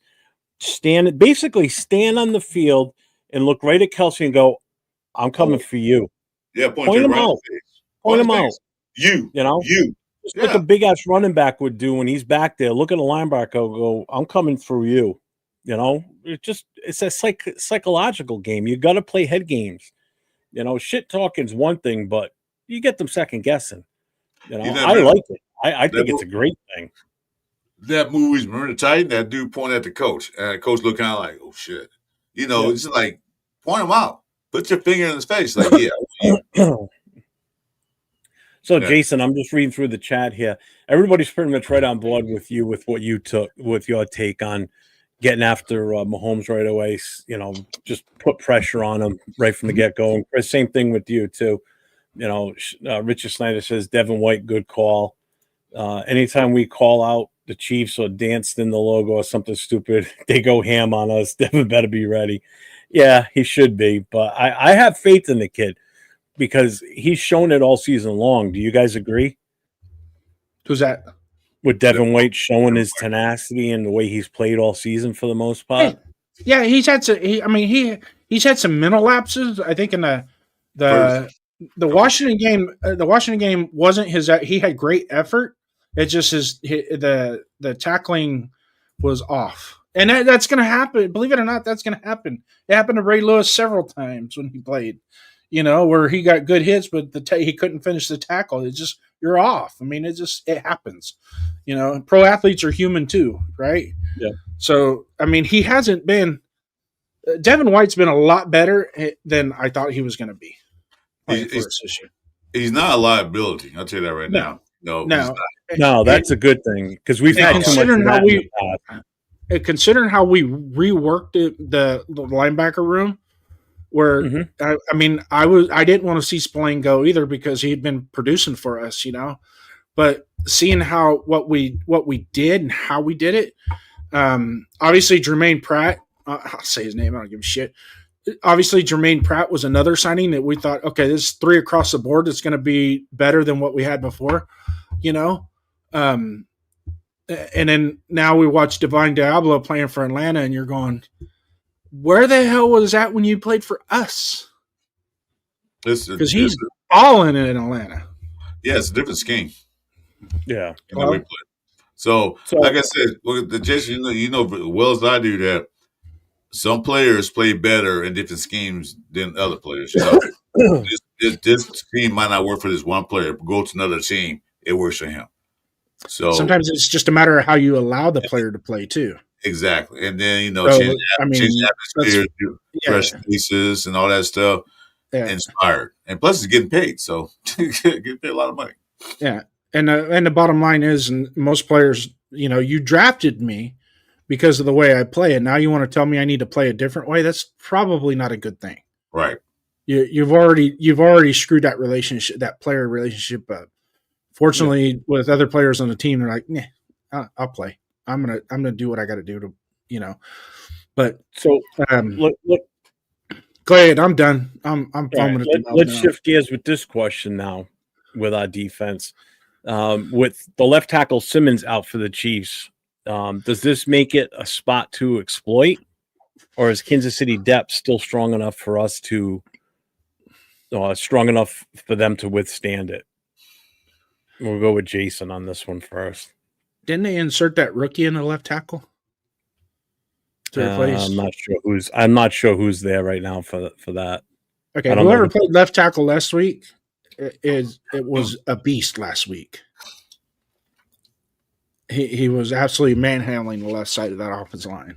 stand on the field and look right at Kelsey and go, I'm coming for you. Yeah, point him out. Point him out. You. Just like a big ass running back would do when he's back there. Look at a linebacker, go, I'm coming through you. It's a psychological game. You got to play head games. Shit talking's one thing, but you get them second guessing. I like it. I think it's a great thing. That movie's remember the Titan? That dude pointed at the coach, and the coach looked kind of like, "Oh shit," It's like point him out, put your finger in his face, like, yeah. So, Jason, I'm just reading through the chat here. Everybody's pretty much right on board with you with what you took, with your take on getting after Mahomes right away. Just put pressure on him right from the get-go. And Chris, same thing with you too. Richard Snyder says Devin White, good call. Anytime we call out the Chiefs or danced in the logo or something stupid, they go ham on us. Devin better be ready. Yeah, he should be. But I have faith in the kid because he's shown it all season long. Do you guys agree? Who's that? With Devin White showing his tenacity and the way he's played all season for the most part. Yeah, he's had some. He's had some mental lapses. I think in the Washington game. The Washington game wasn't his. He had great effort. It's just the tackling was off, and that's going to happen. Believe it or not, that's going to happen. It happened to Ray Lewis several times when he played. Where he got good hits, but he couldn't finish the tackle. It's just you're off. I mean, it happens. Pro athletes are human too, right? Yeah. So he hasn't been. Devin White's been a lot better than I thought he was going to be. He's not a liability. I'll tell you that right now. No, that's a good thing because we've had too much. Considering how we reworked the linebacker room. Where I didn't want to see Spillane go either because he had been producing for us, But seeing what we did and how we did it, obviously Jermaine Pratt, I'll say his name, I don't give a shit. Obviously Jermaine Pratt was another signing that we thought, okay, this is 3 across the board. It's going to be better than what we had before, And then now we watch Divine Diablo playing for Atlanta, and you're going, where the hell was that when you played for us? Because he's balling in Atlanta. Yeah, it's a different scheme. Yeah. So, like I said, the Jason, well as I do that some players play better in different schemes than other players. This scheme might not work for this one player. Go to another team, it works for him. So sometimes it's just a matter of how you allow the player to play too. Exactly. And then, change atmosphere, fresh faces and all that stuff. Yeah. Inspired. And plus, it's getting paid. So, getting paid a lot of money. Yeah. And the bottom line is, and most players, you drafted me because of the way I play. And now you want to tell me I need to play a different way? That's probably not a good thing. Right. You've already screwed that relationship, that player relationship up Fortunately, with other players on the team, they're like, "Nah, I'll play. I'm gonna do what I got to do to. But So look, go ahead. I'm done. I'm all right, foaming at the mouth let's now. shift gears with this question now with our defense. With the left tackle Simmons out for the Chiefs, does this make it a spot to exploit, or is Kansas City depth still strong enough for us to strong enough for them to withstand it? We'll go with Jason on this one first. Didn't they insert that rookie in the left tackle to replace? I'm not sure who's there right now for that. Okay, I don't know whoever who- played left tackle last week it was a beast last week. He was absolutely manhandling the left side of that offensive line.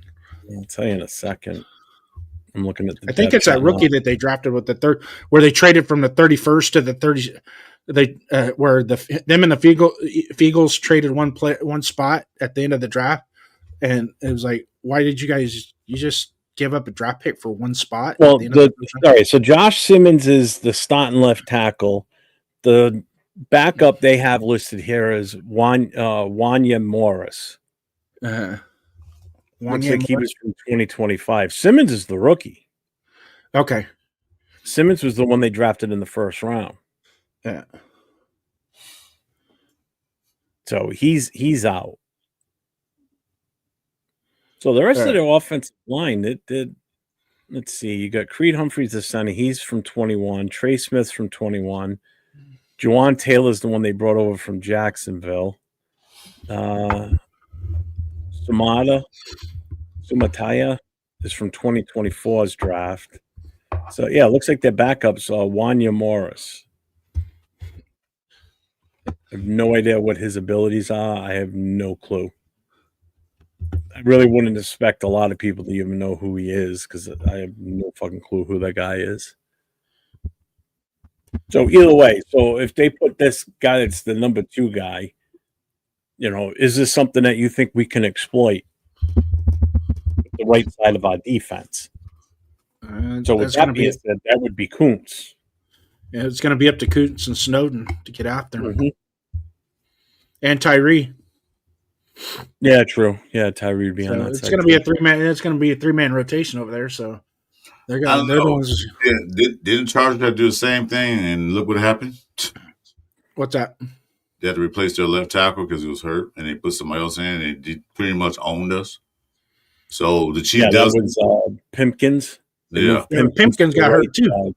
I'll tell you in a second. I'm looking at the. I think depth it's that chart rookie now. that they drafted with the third, where they traded from the 31st to the 30. They where them and the Feagles traded one spot at the end of the draft, and it was like, why did you just give up a draft pick for one spot? Well, at the end of the first round? all right. So Josh Simmons is the starting left tackle. The backup they have listed here is Wanya Morris. Looks like he was from 2025. Simmons is the rookie. Okay. Simmons was the one they drafted in the first round. Yeah. So he's out. So the rest of their offensive line, let's see, you got Creed Humphreys the center. He's from 21. Trey Smith's from 21. Juwan Taylor's the one they brought over from Jacksonville. Sumataya is from 2024's draft. So, yeah, it looks like their backups are Wanya Morris. I have no idea what his abilities are. I have no clue. I really wouldn't expect a lot of people to even know who he is because I have no fucking clue who that guy is. So either way, so if they put this guy that's the number 2 guy, is this something that you think we can exploit the right side of our defense? So with that being said, that would be Kuntz. Yeah, it's going to be up to Kuntz and Snowden to get after him. Mm-hmm. And Tyree. Yeah, true. Yeah, Tyree would be on that it's side. Going to be a 3-man. It's going to be a 3-man rotation over there. So they're going to. Didn't Chargers have to do the same thing? And look what happened. What's that? They had to replace their left tackle because he was hurt, and they put somebody else in, and they pretty much owned us. So the Chiefs that was Pimpkins. Yeah, Pimpkins got hurt too.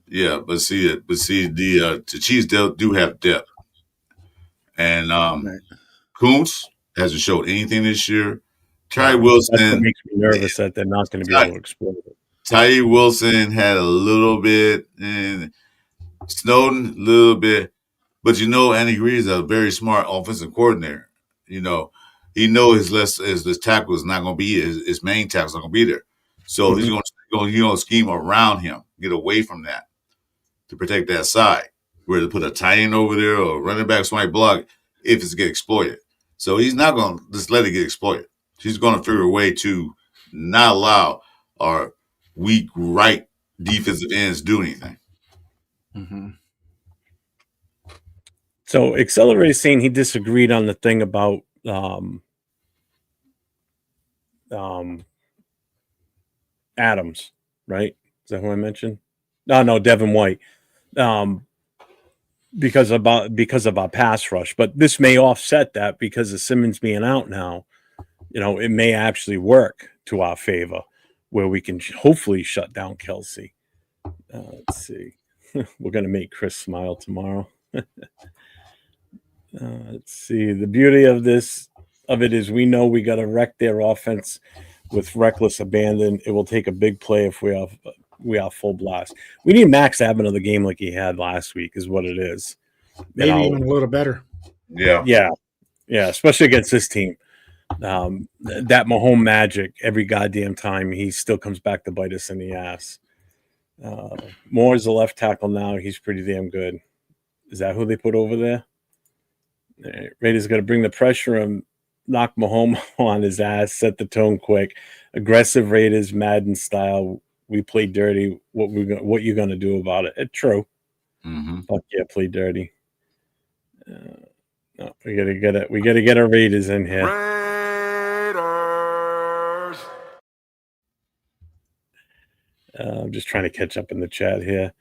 Yeah, but the Chiefs do have depth, and Kuntz hasn't showed anything this year. Tyree Wilson, that's what makes me nervous that they're not going to be able to exploit it. Tyree Wilson had a little bit, and Snowden a little bit, but Andy Reid is a very smart offensive coordinator. He knows his tackle is not going to be his main tackle is not going to be there, so he's going to scheme around him, get away from that to protect that side. Whether to put a tight end over there or running back somebody block if it's get exploited. So he's not going to just let it get exploited. He's going to figure a way to not allow our weak right defensive ends do anything. Mm-hmm. So Accelerate is saying he disagreed on the thing about Adams, right? Is that who I mentioned? No, Devin White. Because of our pass rush, but this may offset that because of Simmons being out now. It may actually work to our favor, where we can hopefully shut down Kelsey. Let's see, we're gonna make Chris smile tomorrow. Let's see. The beauty of it is we know we got to wreck their offense with reckless abandon. It will take a big play if we are full blast. We need Max to have another game like he had last week, is what it is. Maybe even a little better. Yeah, especially against this team. That Mahomes magic every goddamn time, he still comes back to bite us in the ass. Moore is the left tackle now. He's pretty damn good. Is that who they put over there? Raiders got to bring the pressure and knock Mahomes on his ass, set the tone quick. Aggressive Raiders, Madden style. We play dirty. What you gonna do about it? True. Mm-hmm. Fuck yeah, play dirty. No, we gotta get it. We gotta get our Raiders in here. Raiders. I'm just trying to catch up in the chat here.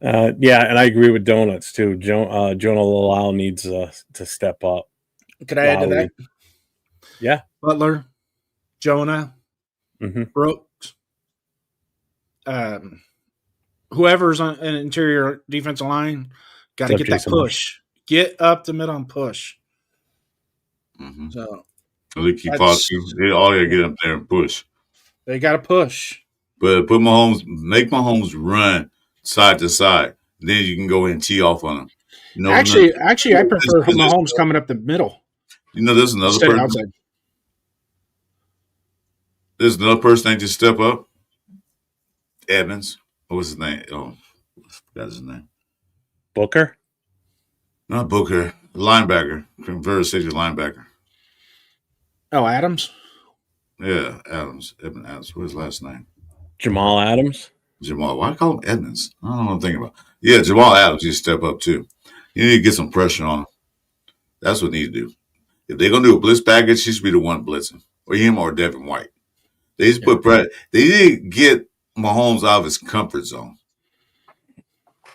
Yeah, and I agree with Donuts too. Jonah Lalau needs to step up. Could I add to that? Yeah. Butler, Jonah, Mhm. Brooks, whoever's on an interior defensive line, got to Except get that Jason push. Get up the middle and push. Mm-hmm. So They keep That's- positive. They all gotta get up there and push. they got to push. But make Mahomes run side to side. Then you can go in and tee off on him. No, Actually, I prefer There's- Mahomes coming up the middle there's another instead of person. outside. There's another person that just step up. Evans. What was his name? Oh, I forgot his name. Booker. Not Booker. Linebacker. Converted City linebacker. Oh, Adams. Yeah, Adams. Evan Adams. What's his last name? Jamal Adams. Jamal. Why do I call him Edmonds? I don't know what I'm thinking about. Yeah, Jamal Adams needs to step up too. You need to get some pressure on him. That's what they need to do. If they're gonna do a blitz package, he should be the one blitzing, or him or Devin White. They just put pressure. They need to get Mahomes out of his comfort zone.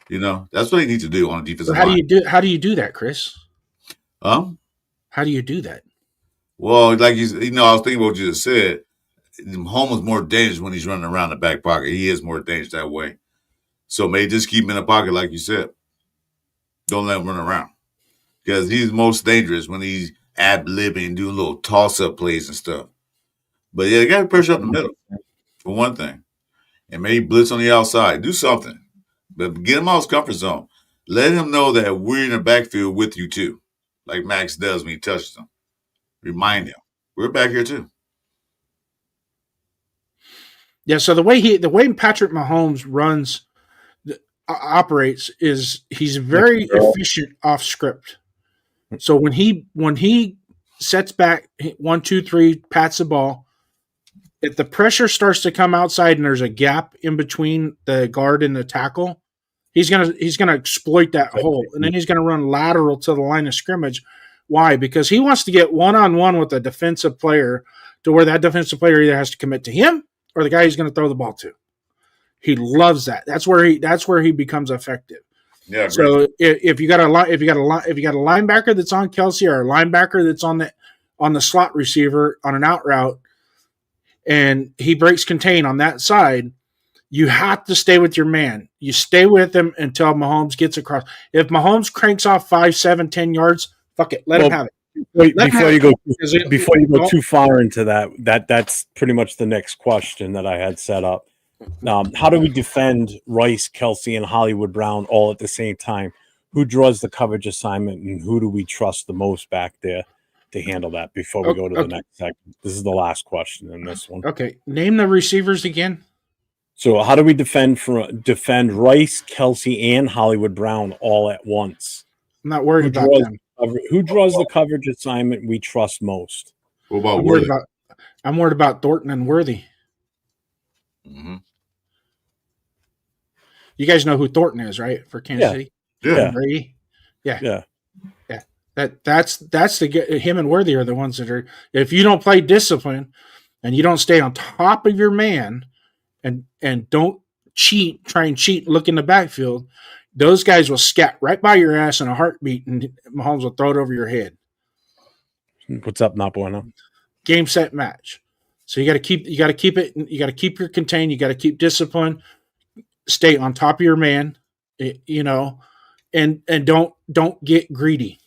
That's what they need to do on a defensive So how line. do you do that, Chris? How do you do that? Well, like I was thinking about what you just said. Mahomes is more dangerous when he's running around the back pocket. He is more dangerous that way. So maybe just keep him in the pocket, like you said. Don't let him run around. Because he's most dangerous when he's ad-libbing and doing little toss-up plays and stuff. But yeah, you got to pressure up the middle, for one thing. And maybe blitz on the outside. Do something. But get him out of his comfort zone. Let him know that we're in the backfield with you, too. Like Max does when he touches him. Remind him. We're back here, too. Yeah. So the way Patrick Mahomes operates is he's very efficient off script. So when he sets back 1, 2, 3, pats the ball, if the pressure starts to come outside and there's a gap in between the guard and the tackle, he's gonna exploit that hole, and then he's gonna run lateral to the line of scrimmage. Why? Because he wants to get one-on-one with a defensive player to where that defensive player either has to commit to him or the guy he's going to throw the ball to. He loves that. That's where he becomes effective. Yeah. So if you got a linebacker that's on Kelsey or a linebacker that's on the slot receiver on an out route, and he breaks contain on that side, you have to stay with your man. You stay with him until Mahomes gets across. If Mahomes cranks off 5, 7, 10 yards, fuck it, let him have it. Wait, before you go too far into that's pretty much the next question that I had set up. How do we defend Rice, Kelsey, and Hollywood Brown all at the same time? Who draws the coverage assignment, and who do we trust the most back there to handle that before we go to the next segment? This is the last question in this one. Okay, name the receivers again. So how do we defend Rice, Kelsey, and Hollywood Brown all at once? I'm not worried about them. Who draws the coverage assignment we trust most? What about I'm worried about Thornton and Worthy. Mm-hmm. You guys know who Thornton is, right? For Kansas City? Yeah. Brady? Yeah. That's him and Worthy are the ones that are. If you don't play discipline and you don't stay on top of your man and don't try and cheat, look in the backfield, those guys will scat right by your ass in a heartbeat, and Mahomes will throw it over your head. What's up, not bueno? Game, set, match. So you got to keep it. You got to keep your contain. You got to keep discipline. Stay on top of your man, and don't get greedy.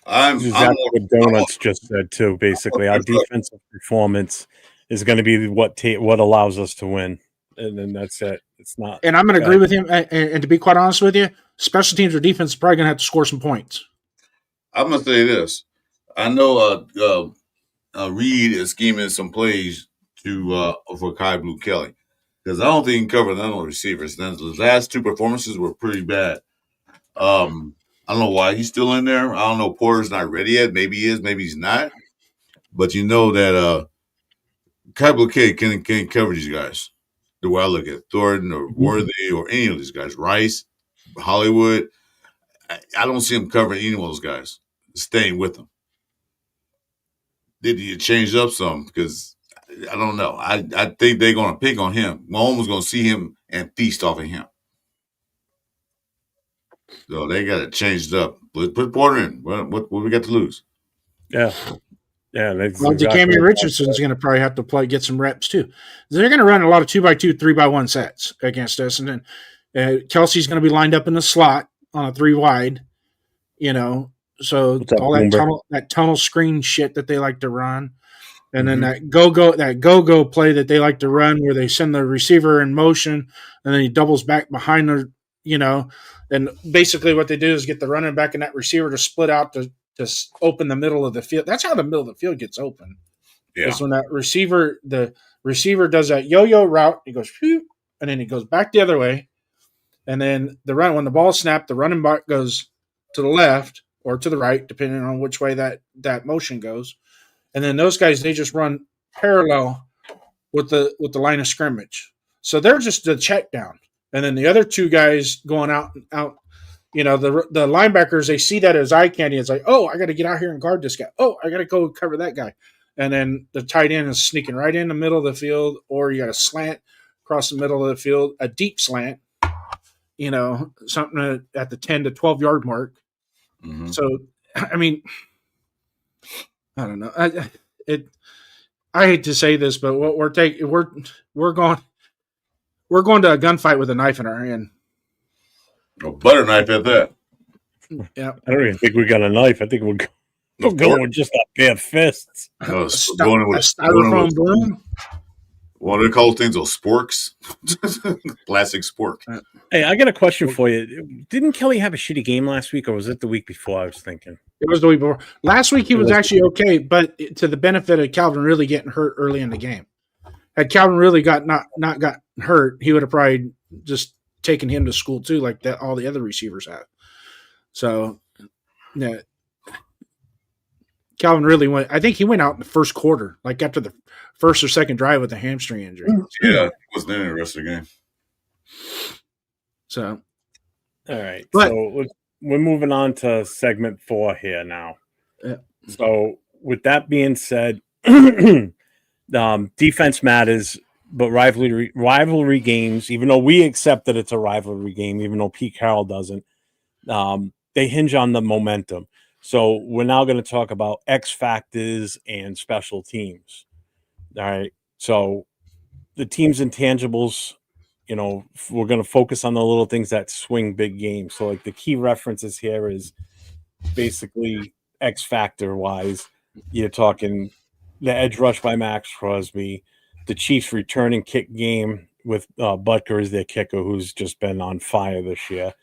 This is exactly what Donuts just said too. Basically, our defensive performance is going to be what allows us to win, and then that's it. It's not. And I'm going to agree with him. And to be quite honest with you, special teams or defense is probably going to have to score some points. I'm going to say this. I know Reed is scheming some plays for Kai Blue Kelly, because I don't think he can cover none of the receivers. Then the last two performances were pretty bad. I don't know why he's still in there. I don't know. Porter's not ready yet. Maybe he is. Maybe he's not. But you know that Kai Blue Kelly can cover these guys. The way I look at Thornton or Worthy or any of these guys, Rice, Hollywood. I don't see him covering any of those guys, staying with them. Did you change up some? Because I don't know. I think they're going to pick on him. Mahomes going to see him and feast off of him. So they got it changed up. Put Porter in. What we got to lose? Yeah. Yeah, that's Well, exactly DeCammy what Richardson's going to probably have to get some reps too. They're going to run a lot of 2x2, 3x1 sets against us, and then Kelsey's going to be lined up in the slot on a 3 wide. So What's up, all Bloomberg? that tunnel screen shit that they like to run, and then Mhm. that go play that they like to run, where they send the receiver in motion, and then he doubles back behind the, and basically what they do is get the running back and that receiver to split out to open the middle of the field. That's how the middle of the field gets open. Yeah. Is when the receiver does that yo-yo route, he goes, and then he goes back the other way, and then when the ball snapped, the running back goes to the left or to the right, depending on which way that motion goes, and then those guys, they just run parallel with the line of scrimmage. So they're just the check down, and then the other two guys going out. The linebackers, they see that as eye candy. It's like, oh, I got to get out here and guard this guy. Oh, I got to go cover that guy. And then the tight end is sneaking right in the middle of the field, or you got a slant across the middle of the field, a deep slant, something at the 10 to 12 yard mark. Mhm. So, I mean, I don't know. I hate to say this, but what we're going to a gunfight with a knife in our hand. A butter knife at that. Yeah, I don't even think we got a knife. I think we're going with just our bare fists. No, a styrofoam styrofoam broom. What do they call things? Those sporks? Plastic spork. Hey, I got a question for you. Didn't Kelly have a shitty game last week, or was it the week before? I was thinking it was the week before. Last week he was actually okay, but to the benefit of Calvin really getting hurt early in the game. Had Calvin really not got hurt, he would have probably just taken him to school too, like that all the other receivers have. So, yeah, Calvin really went. I think he went out in the first quarter, like after the first or second drive with a hamstring injury. Yeah, he wasn't in the rest of the game. So, all right. But- So we're moving on to segment 4 here now. Yeah. So with that being said, defense matters, but rivalry games, even though we accept that it's a rivalry game, even though Pete Carroll doesn't, they hinge on the momentum. So we're now going to talk about X factors and special teams. All right. So the team's intangibles, we're going to focus on the little things that swing big games. So like the key references here is basically X factor wise. You're talking the edge rush by Max Crosby, the Chiefs returning kick game with Butker as their kicker, who's just been on fire this year.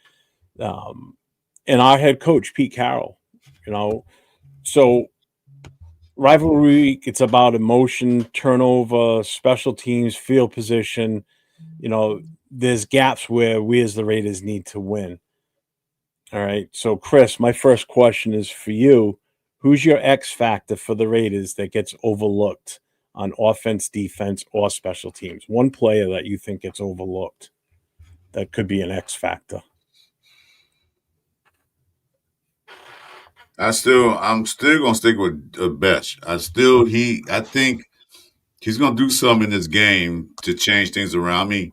And our head coach, Pete Carroll, so rivalry week, it's about emotion, turnover, special teams, field position. There's gaps where we as the Raiders need to win. All right. So, Chris, my first question is for you. Who's your X factor for the Raiders that gets overlooked on offense, defense, or special teams? One player that you think gets overlooked that could be an X factor. I'm still gonna stick with Besh. I think he's gonna do something in this game to change things around. I mean,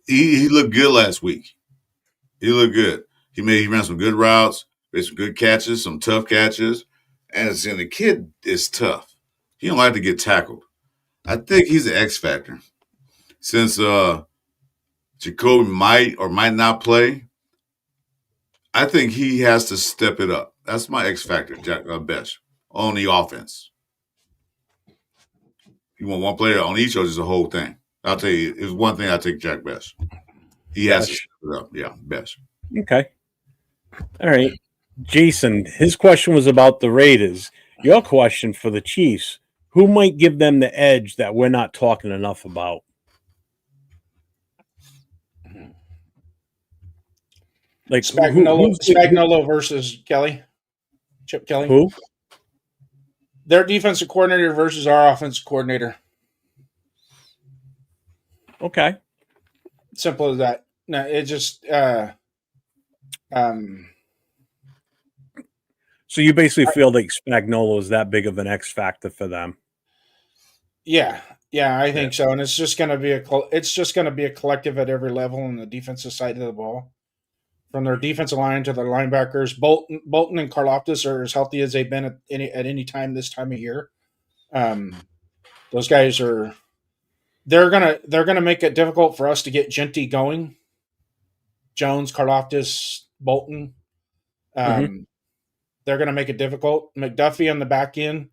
he looked good last week. He looked good. He ran some good routes, made some good catches, some tough catches, and the kid is tough. He don't like to get tackled. I think he's an X factor. Since Jacoby might or might not play, I think he has to step it up. That's my X factor, Besh, on the offense. You want one player on each or just the whole thing? I'll tell you, it's one thing I take Jack Besh. He has to step it up. Yeah, Besh. Okay. All right. Jason, his question was about the Raiders. Your question for the Chiefs, who might give them the edge that we're not talking enough about? Like Spagnuolo versus Kelly. Chip Kelly. Who? Their defensive coordinator versus our offensive coordinator. Okay. Simple as that. No, it just So you basically feel like Spagnuolo is that big of an X factor for them. Yeah, I think so, and it's just going to be a collective at every level on the defensive side of the ball, from their defensive line to their linebackers. Bolton and Karlaftis are as healthy as they've been at any time this time of year. Those guys are they're gonna make it difficult for us to get Genty going. Jones, Karlaftis, Bolton. They're going to make it difficult. McDuffie on the back end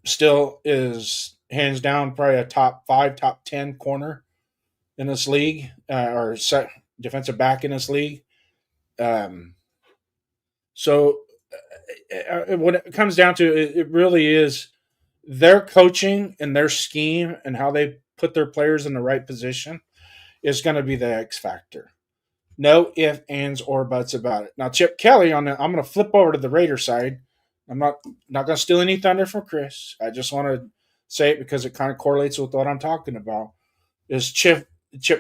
still is hands down probably a top 5, top 10 corner in this league, or defensive back in this league. So when it comes down to it, it really is their coaching and their scheme and how they put their players in the right position is going to be the X factor. No ifs, ands, or buts about it. Now, Chip Kelly, I'm going to flip over to the Raider side. I'm not going to steal any thunder from Chris. I just want to say it because it kind of correlates with what I'm talking about. Is Chip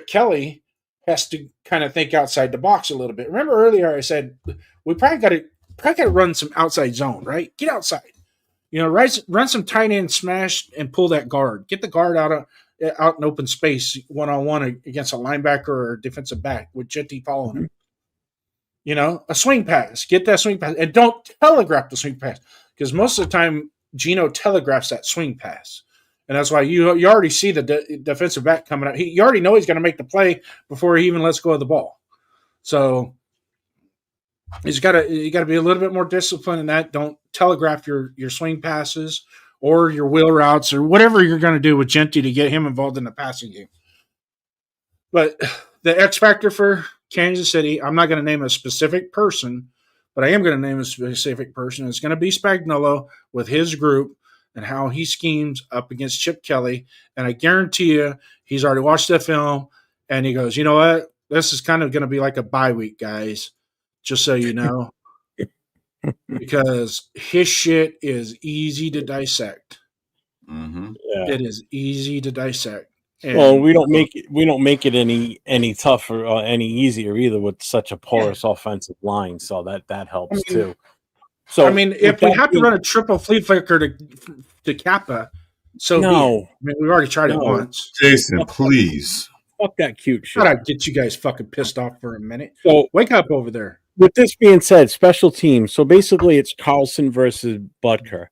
Kelly has to kind of think outside the box a little bit. Remember earlier I said we probably got to run some outside zone, right? Get outside. Run some tight end smash and pull that guard. Get the guard out in open space, one-on-one against a linebacker or a defensive back with Genty following him. A swing pass. Get that swing pass. And don't telegraph the swing pass, because most of the time Gino telegraphs that swing pass. And that's why you already see the defensive back coming out. You already know he's going to make the play before he even lets go of the ball. So you got to be a little bit more disciplined in that. Don't telegraph your swing passes or your wheel routes or whatever you're going to do with Genty to get him involved in the passing game. But the X factor for Kansas City, I'm not going to name a specific person, but I am going to name a specific person. It's going to be Spagnuolo with his group and how he schemes up against Chip Kelly. And I guarantee you he's already watched the film and he goes, you know what? This is kind of going to be like a bye week, guys, just so you know. Because his shit is easy to dissect. Mm-hmm. Yeah. It is easy to dissect. And, well, we don't make it any tougher or any easier either with such a porous offensive line, so that helps too. So if we have to run a triple flea flicker to Kappa, so no, we've already tried it once. Jason, please. Fuck that cute shit. Gotta get you guys fucking pissed off for a minute. So wake up over there. With this being said, special teams. So basically, it's Carlson versus Butker.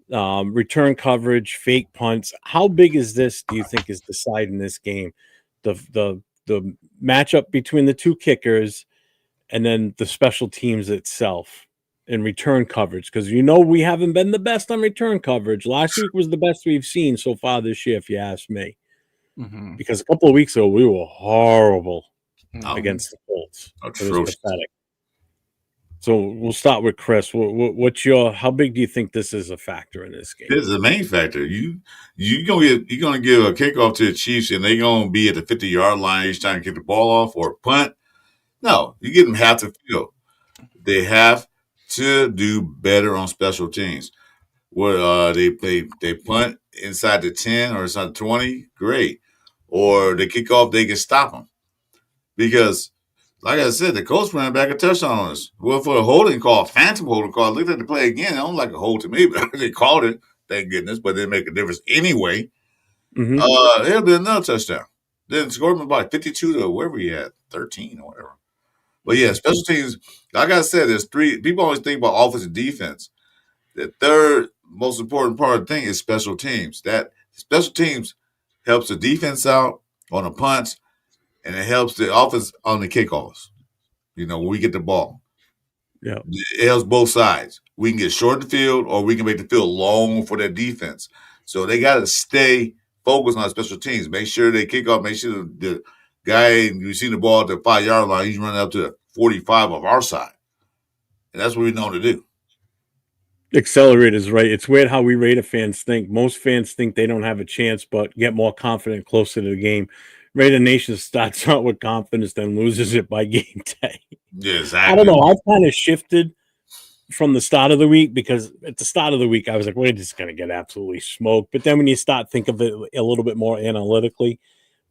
Return coverage, fake punts. How big is this? Do you think is deciding this game? The matchup between the two kickers, and then the special teams itself and return coverage. Because we haven't been the best on return coverage. Last week was the best we've seen so far this year, if you ask me. Mm-hmm. Because a couple of weeks ago we were horrible against the Colts. It was pathetic. So we'll start with Chris. How big do you think this is a factor in this game? This is the main factor. You're gonna give a kickoff to the Chiefs and they're gonna be at the 50-yard line each time to kick the ball off or punt. No, you give them half the field. They have to do better on special teams. Where they punt inside the 10 or inside the 20, great. Or they kick off, they can stop them. Because like I said, the coach ran back a touchdown on us. Well, for a holding call, phantom holding call, looked at the play again. It don't like a hold to me, but they called it, thank goodness, but it didn't make a difference anyway. Mm-hmm. It'll be another touchdown. Then scored him by 52 to wherever he had, 13 or whatever. But yeah, special teams, like I said, there's three. People always think about offense and defense. The third most important part of the thing is special teams. That special teams helps the defense out on the punts, and it helps the offense on the kickoffs. When we get the ball. Yeah. It helps both sides. We can get short the field or we can make the field long for their defense. So they got to stay focused on special teams. Make sure they kick off. Make sure the guy, you see the ball at the 5-yard line, he's running up to the 45 of our side. And that's what we know to do. Accelerators, right? It's weird how we Raider fans think. Most fans think they don't have a chance, but get more confident closer to the game. Raider Nation starts out with confidence, then loses it by game day. Yeah, exactly. I don't know. I've kind of shifted from the start of the week because at the start of the week, I was like, we're just going to get absolutely smoked. But then when you start think of it a little bit more analytically,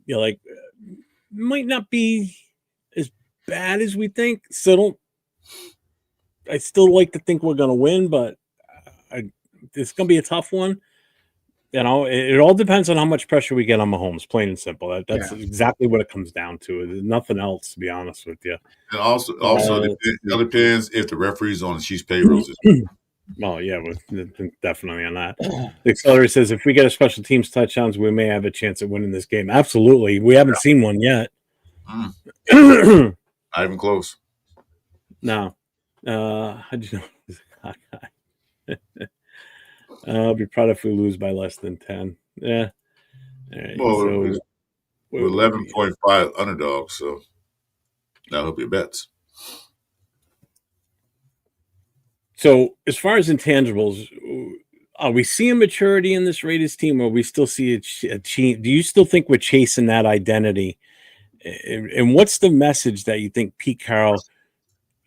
you're like, might not be as bad as we think. I still like to think we're going to win, but it's going to be a tough one. You know, it all depends on how much pressure we get on Mahomes, plain and simple. That's exactly what it comes down to. There's nothing else, to be honest with you. And also it depends if the referee's on the Chiefs' payrolls. Well, yeah, definitely on that. The accelerator says if we get a special teams touchdowns, we may have a chance at winning this game. Absolutely. We haven't seen one yet. Not even close. No. How'd you know? I'll be proud if we lose by less than 10. Yeah. All right, well, we're 11.5 underdogs, so that'll help your bets. So, as far as intangibles, are we seeing maturity in this Raiders team, or we still see a change? Do you still think we're chasing that identity? And what's the message that you think Pete Carroll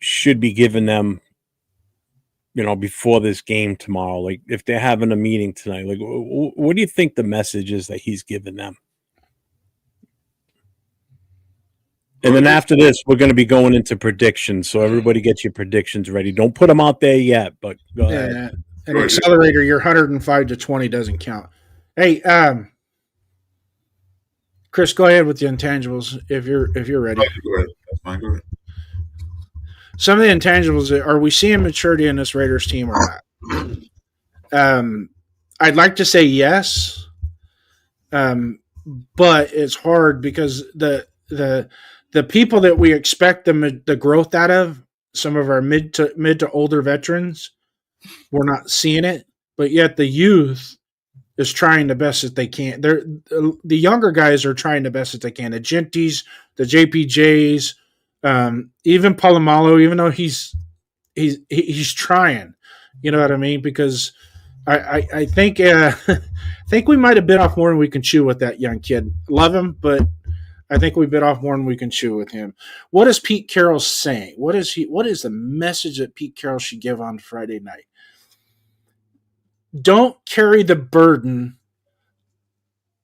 should be giving them, you know, before this game tomorrow? Like, if they're having a meeting tonight, like, what do you think the message is that he's giving them? And then after this, we're going to be going into predictions. So everybody get your predictions ready. Don't put them out there yet, but go ahead. An accelerator, your 105 to 20 doesn't count. Hey, Chris, go ahead with the intangibles if you're ready. Go ahead. That's fine. Go ahead. Some of the intangibles, are we seeing maturity in this Raiders team or not? I'd like to say yes, but it's hard because the people that we expect the growth out of, some of our mid to older veterans, we're not seeing it, but yet the youth is trying the best that they can. The younger guys are trying the best that they can. The Genties, the JPJs, even Palomalo, even though he's trying, you know what I mean? Because I think we might have bit off more than we can chew with that young kid. Love him, but I think we bit off more than we can chew with him. What is Pete Carroll saying? What is the message that Pete Carroll should give on Friday night? Don't carry the burden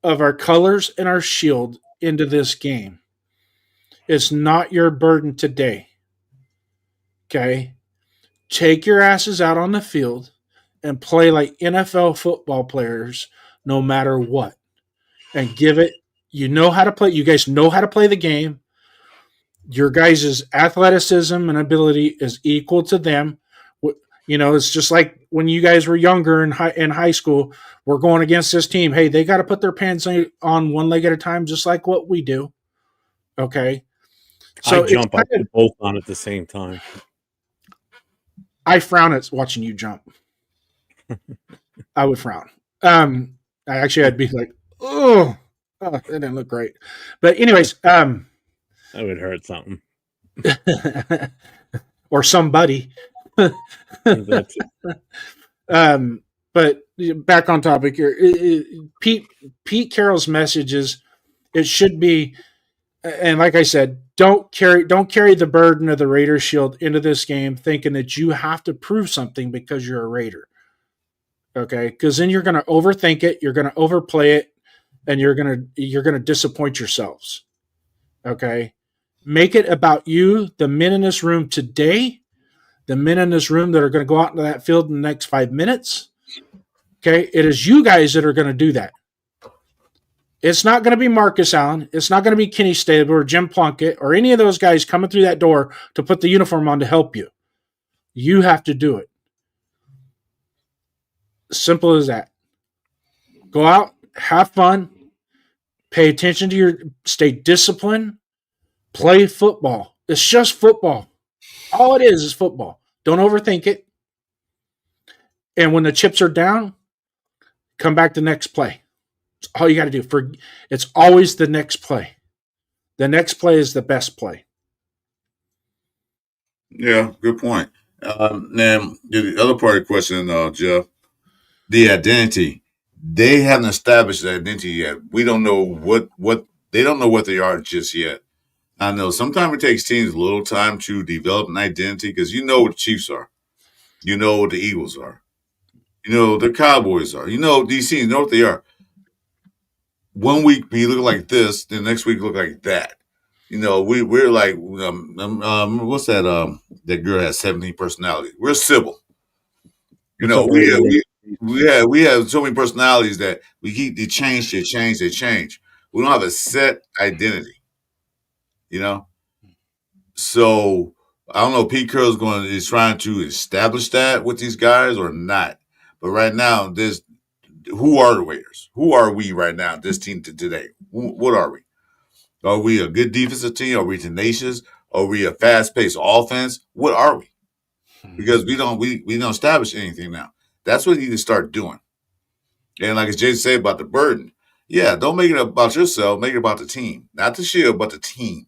of our colors and our shield into this game. It's not your burden today. Okay? Take your asses out on the field and play like NFL football players no matter what. And give it. You know how to play. You guys know how to play the game. Your guys' athleticism and ability is equal to them. You know, it's just like when you guys were younger in high school, we're going against this team. Hey, they got to put their pants on one leg at a time, just like what we do. Okay. So I jump up both on at the same time. I frown at watching you jump. I would frown. I'd be like, oh, that didn't look great. But anyways, that would hurt something. Or somebody. But back on topic here, Pete Carroll's message is, it should be, and like I said, don't carry the burden of the Raiders shield into this game thinking that you have to prove something because you're a Raider. Okay, because then you're going to overthink it, you're going to overplay it, and you're going to disappoint yourselves. Okay, make it about you, the men in this room today, the men in this room that are going to go out into that field in the next 5 minutes. Okay, it is you guys that are going to do that. It's not going to be Marcus Allen. It's not going to be Kenny Stabler or Jim Plunkett or any of those guys coming through that door to put the uniform on to help you. You have to do it. Simple as that. Go out, have fun, pay attention to stay disciplined, play football. It's just football. All it is football. Don't overthink it. And when the chips are down, come back to the next play. That's all you got to do. It's always the next play. The next play is the best play. Yeah, good point. Now, the other part of the question, Jeff, the identity. They haven't established the identity yet. We don't know what they don't know what they are just yet. I know sometimes it takes teams a little time to develop an identity because you know what the Chiefs are. You know what the Eagles are. You know the Cowboys are. You know these teams, you know what they are. 1 week we look like this, the next week look like that. we're like what's that that girl has 17 personalities. We're civil. What's up, Ray? We have so many personalities that they change. We don't have a set identity, you know. So I don't know if Pete Carroll's is trying to establish that with these guys or not. But right now, who are the Raiders? Who are we right now? This team today. What are we? Are we a good defensive team? Are we tenacious? Are we a fast-paced offense? What are we? Because we don't establish anything now. That's what you need to start doing. And like as Jason said about the burden, yeah, don't make it about yourself. Make it about the team, not the shield, but the team.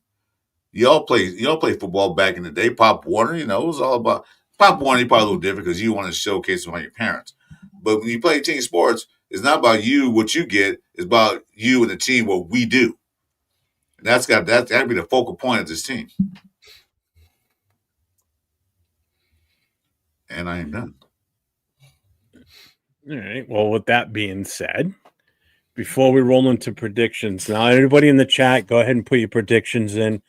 Y'all play football back in the day. Pop Warner, it was all about Pop Warner. You probably a little different because you want to showcase from your parents. But when you play team sports, it's not about you what you get. It's about you and the team what we do. And that's got to be the focal point of this team. And I am done. All right. Well, with that being said, before we roll into predictions, now everybody in the chat, go ahead and put your predictions in.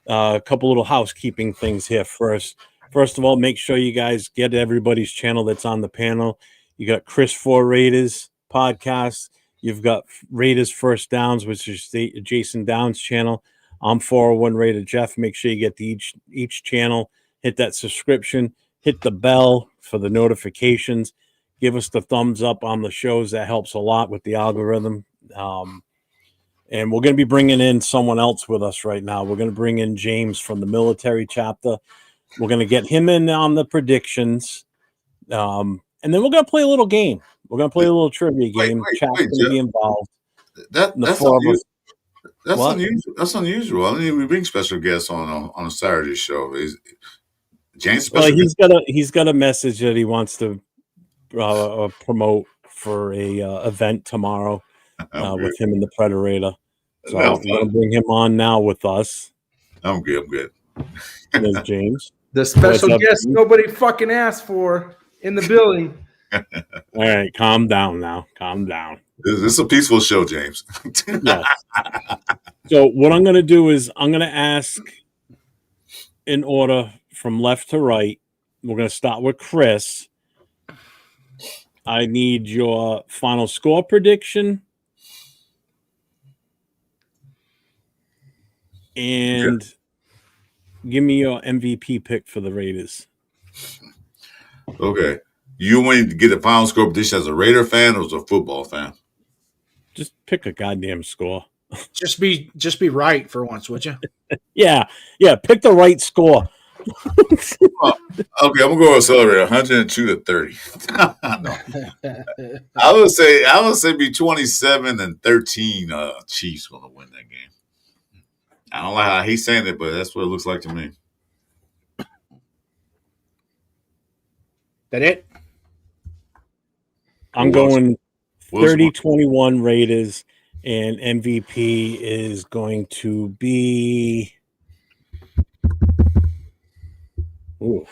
A couple little housekeeping things here first. First of all, make sure you guys get everybody's channel that's on the panel. You got Chris for Raiders podcast. You've got Raiders First Downs, which is Jason Downs' channel. I'm 401 Raider Jeff. Make sure you get to each channel. Hit that subscription. Hit the bell for the notifications. Give us the thumbs up on the shows. That helps a lot with the algorithm. And we're going to be bringing in someone else with us right now. We're going to bring in James from the military chapter. We're going to get him in on the predictions. And then we're going to play a little game. We're going to play a little trivia game. Chat's going to be involved. That's unusual. I mean, we bring special guests on a Saturday show. Is James special? Well, he's got a message that he wants to promote for a event tomorrow with him and the Predator. So I'm going to bring him on now with us. I'm good. There's James. The special guest nobody fucking asked for in the building. All right, calm down now. Calm down. This is a peaceful show, James. Yes. So what I'm going to do is I'm going to ask in order from left to right. We're going to start with Chris. I need your final score prediction. And give me your MVP pick for the Raiders. Okay. You want to get a final score prediction as a Raider fan or as a football fan? Just pick a goddamn score. Just be right for once, would you? Yeah. Pick the right score. Okay, I'm gonna go with Celebrate 102-30. No. I would say be 27-13. Chiefs gonna win that game. I don't like how he's saying it, but that's what it looks like to me. That it? I'm going 30-21 Raiders, and MVP is going to be. Ooh.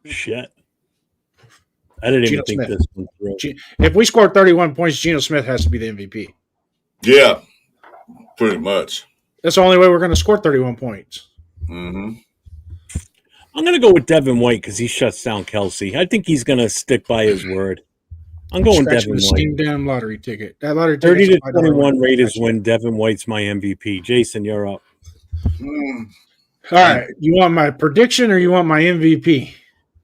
Shit. I didn't even think this one through. If we score 31 points, Geno Smith has to be the MVP. Yeah, pretty much. That's the only way we're going to score 31 points. Mm-hmm. I'm going to go with Devin White because he shuts down Kelsey. I think he's going to stick by his word. I'm going Devin White. Damn lottery ticket. That lottery 30-21 Raiders win. Devin White's my MVP. Jason, you're up. All right. You want my prediction or you want my MVP?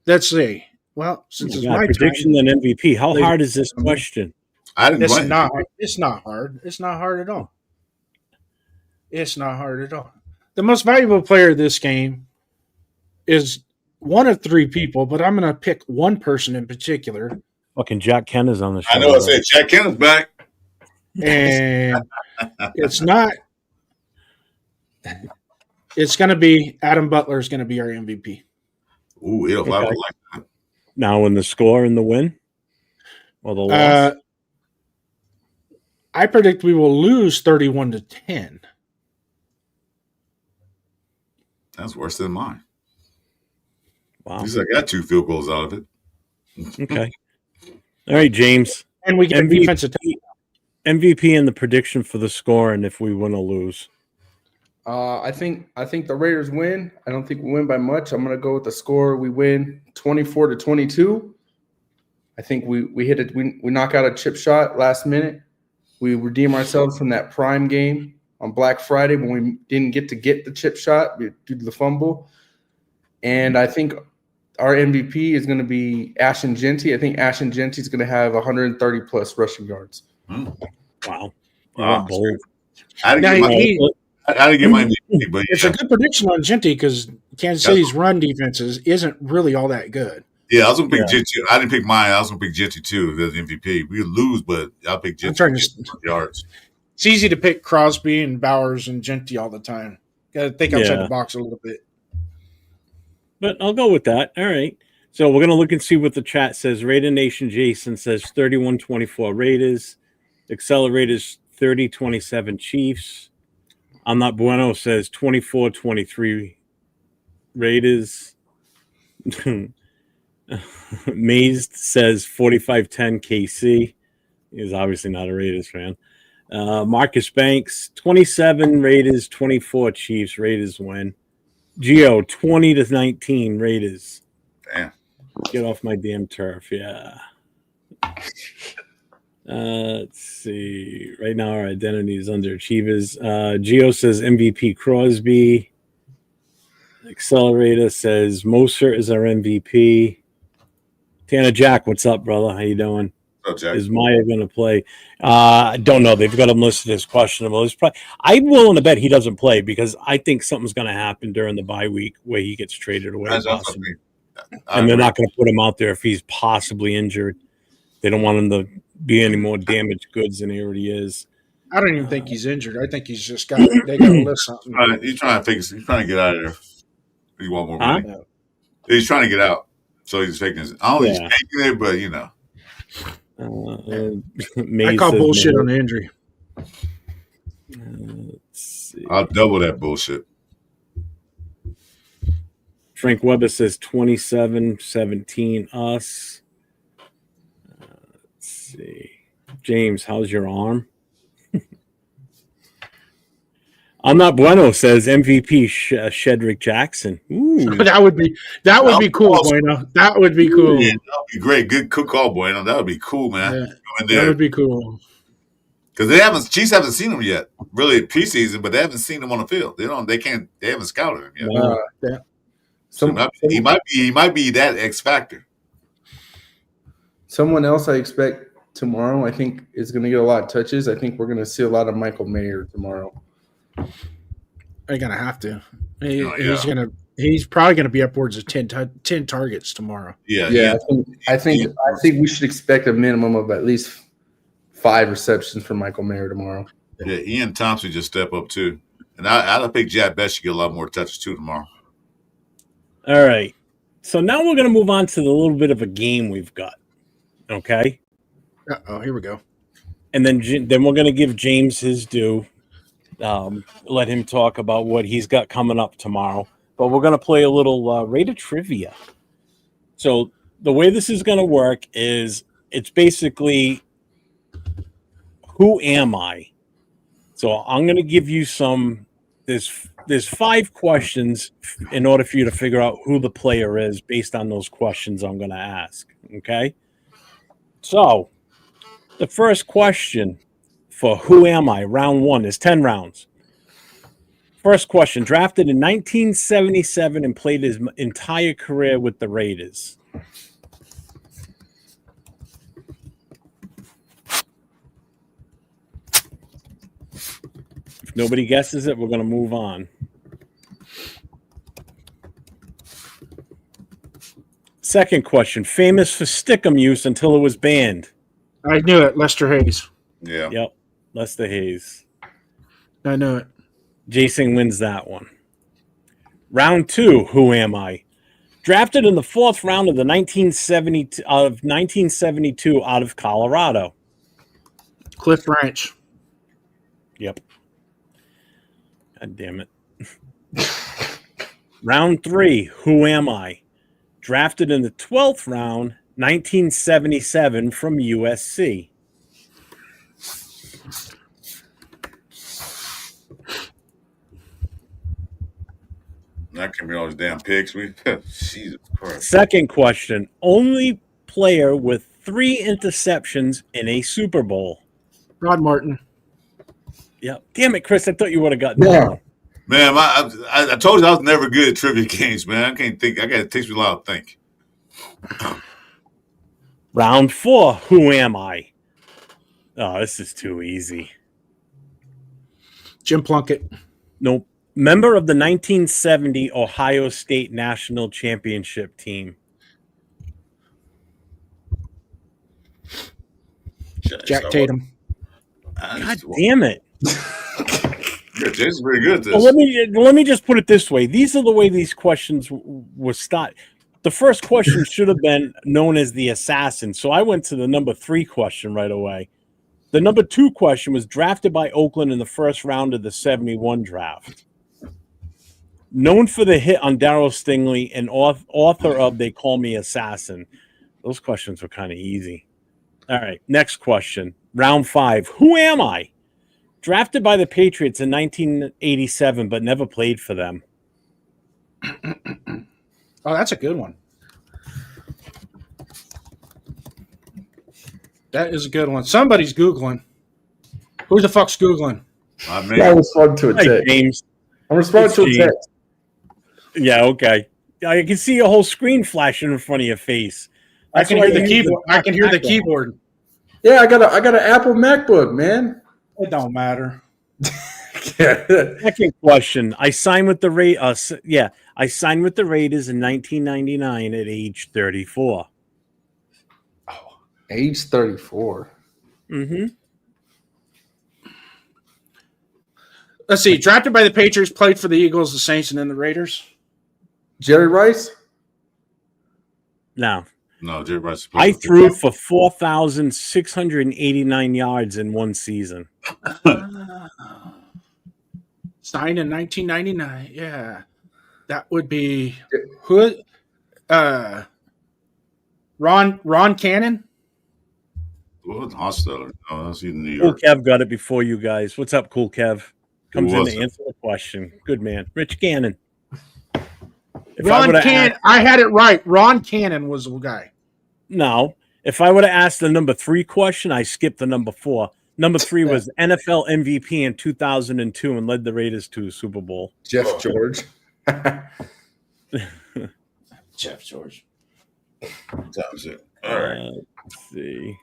Let's see. Well, since it's my prediction time, and MVP, how hard is this question? It's not hard. It's not hard at all. It's not hard at all. The most valuable player of this game is one of three people, but I'm going to pick one person in particular. Fucking Jack Kent is on the show. I know. I said Jack Kent is back, and it's not. It's going to be Adam Butler is going to be our MVP. Ooh, I would like that. Now, in the score and the win or the loss, I predict we will lose 31-10. That's worse than mine. Wow. At least I got 2 field goals out of it. Okay. All right, James. And we get MVP, defensive. MVP and the prediction for the score, and if we win or lose. I think the Raiders win. I don't think we win by much. I'm gonna go with the score. We win 24-22. I think we hit it. We knock out a chip shot last minute. We redeem ourselves from that prime game on Black Friday when we didn't get the chip shot due to the fumble. And I think our MVP is going to be Ashton Genty. I think Ashton Genty is going to have 130 plus rushing yards. Wow. Wow. Bold. I didn't get my MVP, but It's a good prediction on Genty because Kansas City's run defenses isn't really all that good. yeah, I was gonna pick Genty. I didn't pick mine. I was gonna pick Genty too as MVP. We would lose, but I'll pick Genty. I'm trying to yards. It's easy to pick Crosby and Bowers and Genty all the time. Got to think outside the box a little bit. But I'll go with that. All right. So we're going to look and see what the chat says. Raider Nation Jason says 31-24 Raiders. Accelerators 30-27 Chiefs. I'm Not Bueno says 24-23 Raiders. Mazed says 45-10 KC. He's obviously not a Raiders fan. Marcus Banks, 27 Raiders, 24 Chiefs. Raiders win. Geo, 20-19 Raiders. Damn. Get off my damn turf. Yeah. Let's see. Right now, our identity is underachievers. Geo says MVP Crosby. Accelerator says Moser is our MVP. Tanner Jack, what's up, brother? How you doing? Oh, Jack. Is Maya going to play? I don't know. They've got him listed as questionable. I'm willing to bet he doesn't play because I think something's going to happen during the bye week where he gets traded away. And they're not going to put him out there if he's possibly injured. They don't want him to be any more damaged goods than he already is. I don't even think he's injured. I think he's just they got to list something. He's trying to get out of there. He want more money. Huh? He's trying to get out. So he's taking his. I don't know he's taking it, but you know. I call bullshit on the injury. I'll double that bullshit. Frank Weber says 27-17 us. Let's see. James, how's your arm? I'm Not Bueno says MVP Shedrick Jackson. Ooh. That would be cool, Bueno. That would be cool. Yeah, that would be great. Good call, Bueno. That would be cool, man. Yeah, that would be cool. Because Chiefs haven't seen him yet, really preseason, but they haven't seen him on the field. They haven't scouted him yet. Yeah. So he might be that X factor. Someone else I expect tomorrow, I think, is going to get a lot of touches. I think we're going to see a lot of Michael Mayer tomorrow. They're gonna have to. He's probably gonna be upwards of 10 targets tomorrow. Yeah. I think we should expect a minimum of at least 5 receptions from Michael Mayer tomorrow. Yeah, Ian Thompson just step up too, and I think Jack Best should get a lot more touches too tomorrow. All right, so now we're gonna move on to the little bit of a game we've got. Okay. Here we go. And then we're gonna give James his due. Let him talk about what he's got coming up tomorrow. But we're going to play a little Raider trivia. So the way this is going to work is it's basically, who am I? So I'm going to give you there's 5 questions in order for you to figure out who the player is based on those questions I'm going to ask. Okay? So the first question for who am I? Round 1 is 10 rounds. First question, drafted in 1977 and played his entire career with the Raiders. If nobody guesses it, we're going to move on. Second question, famous for stickum use until it was banned. I knew it, Lester Hayes. Yeah. Yep. Lester Hayes. I know it. Jason wins that one. Round 2, who am I? Drafted in the 4th round of 1972 out of Colorado. Cliff Branch. Yep. God damn it. Round 3, who am I? Drafted in the 12th round, 1977 from USC. That can be all these damn picks. Jesus Christ. Second question. Only player with 3 interceptions in a Super Bowl. Rod Martin. Yeah. Damn it, Chris. I thought you would have gotten Yeah. that one. Man, I told you I was never good at trivia games, man. I can't think. It takes me a lot to think. Round 4. Who am I? Oh, this is too easy. Jim Plunkett. Nope. Member of the 1970 Ohio State National Championship team. Jack Tatum. God damn it. Yeah, Jason's pretty good at this. Well, let me just put it this way. These are the way these questions were started. The first question should have been known as the assassin. So I went to the number 3 question right away. The number 2 question was drafted by Oakland in the first round of the 71 draft. Known for the hit on Darryl Stingley and author of They Call Me Assassin. Those questions were kind of easy. All right, next question. Round 5. Who am I? Drafted by the Patriots in 1987, but never played for them. Oh, that's a good one. That is a good one. Somebody's Googling. Who the fuck's Googling? I I respond to a Hey, text. James. I'm responding to a James. text. Yeah, okay. I can see a whole screen flashing in front of your face. I can why hear the use keyboard. I can hear the background. keyboard. Yeah, I got an Apple MacBook, man. It don't matter. Second question. I signed with the Raiders. I signed with the Raiders in 1999 at age 34. Age 34. Mm-hmm. Let's see. Drafted by the Patriots, played for the Eagles, the Saints, and then the Raiders. Jerry Rice? Now, No, Jerry Rice. I threw for 4,689 yards in one season. Signed in 1999. Yeah. That would be who? Ron Cannon? What Hosteller? No, that's in New Cool York. Kev got it before you guys. What's up, Cool Kev? Comes Who in was to it? answer the question. Good man. Rich Gannon. If Ron would've Cannon. asked- I had it right. Ron Cannon was the guy. No. If I would have asked the number 3 question, I skipped the number 4. Number 3 was NFL MVP in 2002 and led the Raiders to a Super Bowl. Jeff George. Jeff George. Sounds it. All right. Let's see.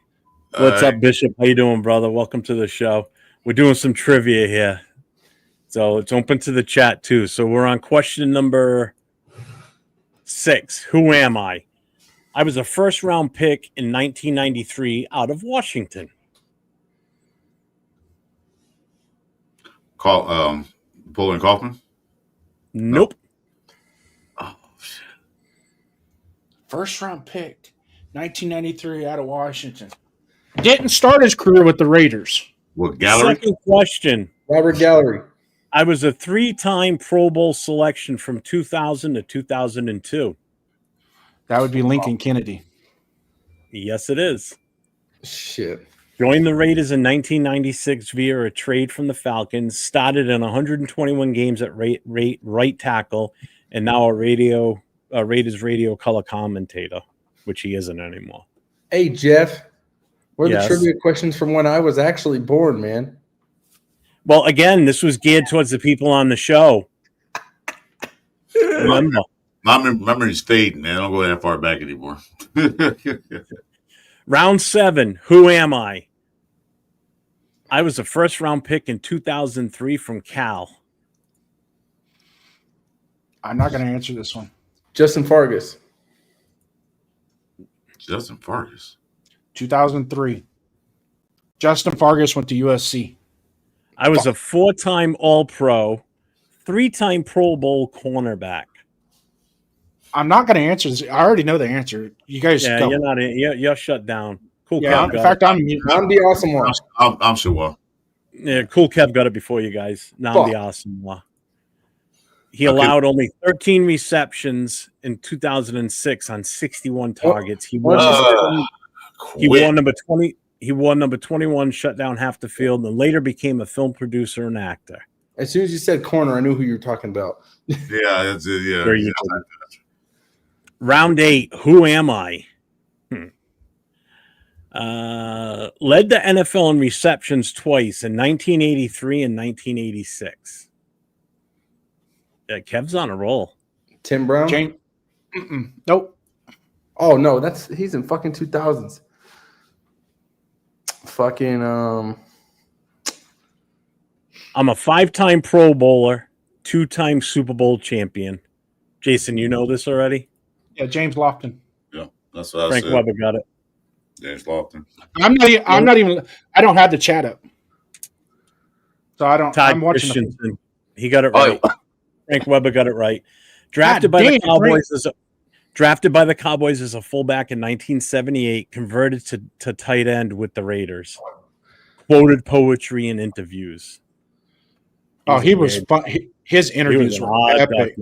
What's up, Bishop? How you doing, brother? Welcome to the show. We're doing some trivia here. So it's open to the chat, too. So we're on question number 6. Who am I? I was a first-round pick in 1993 out of Washington. Napoleon Kaufman. Nope. Oh shit. First round pick, 1993 out of Washington. Didn't start his career with the Raiders. What gallery? Second question. Robert Gallery. I was a 3-time Pro Bowl selection from 2000 to 2002. That would be Lincoln Kennedy. Yes, it is. Shit. Joined the Raiders in 1996 via a trade from the Falcons. Started in 121 games at right tackle, and now a Raiders radio color commentator, which he isn't anymore. Hey, Jeff. Where are Yes. the trivia questions from when I was actually born, man? Well, again, this was geared towards the people on the show. Remember. My memory's fading, man. I don't go that far back anymore. Round 7. Who am I? I was a first-round pick in 2003 from Cal. I'm not going to answer this one. Justin Fargas. Justin Fargas. 2003. Justin Fargas went to USC. I was a 4-time All-Pro, 3-time Pro Bowl cornerback. I'm not going to answer this. I already know the answer. You guys Yeah, go. you're not in. You're shut down. Cool Yeah, Kev in got fact, it. I'm the awesome one. I'm sure. Well, Yeah, Cool Kev got it before you guys. Now I'm the awesome one. He allowed only 13 receptions in 2006 on 61 targets. He wore number 20. He wore number 21, shut down half the field, and later became a film producer and actor. As soon as you said corner, I knew who you were talking about. Yeah, that's it. Yeah. There you go. Round 8. Who am I? Led the NFL in receptions twice in 1983 and 1986. Yeah, Kev's on a roll. Tim Brown? James. Nope. Oh no, he's in fucking 2000s. Fucking I'm a 5-time Pro Bowler, 2-time Super Bowl champion. Jason, you know this already? Yeah, James Lofton. Yeah, that's what I Frank said. Weber got it. James Lofton. I'm not even. I don't have the chat up, so I don't. Todd I'm watching. Christensen. He got it right. Frank Weber got it right. Drafted by the Cowboys as a fullback in 1978, converted to tight end with the Raiders. Quoted poetry in interviews. He was fun. His interviews were epic.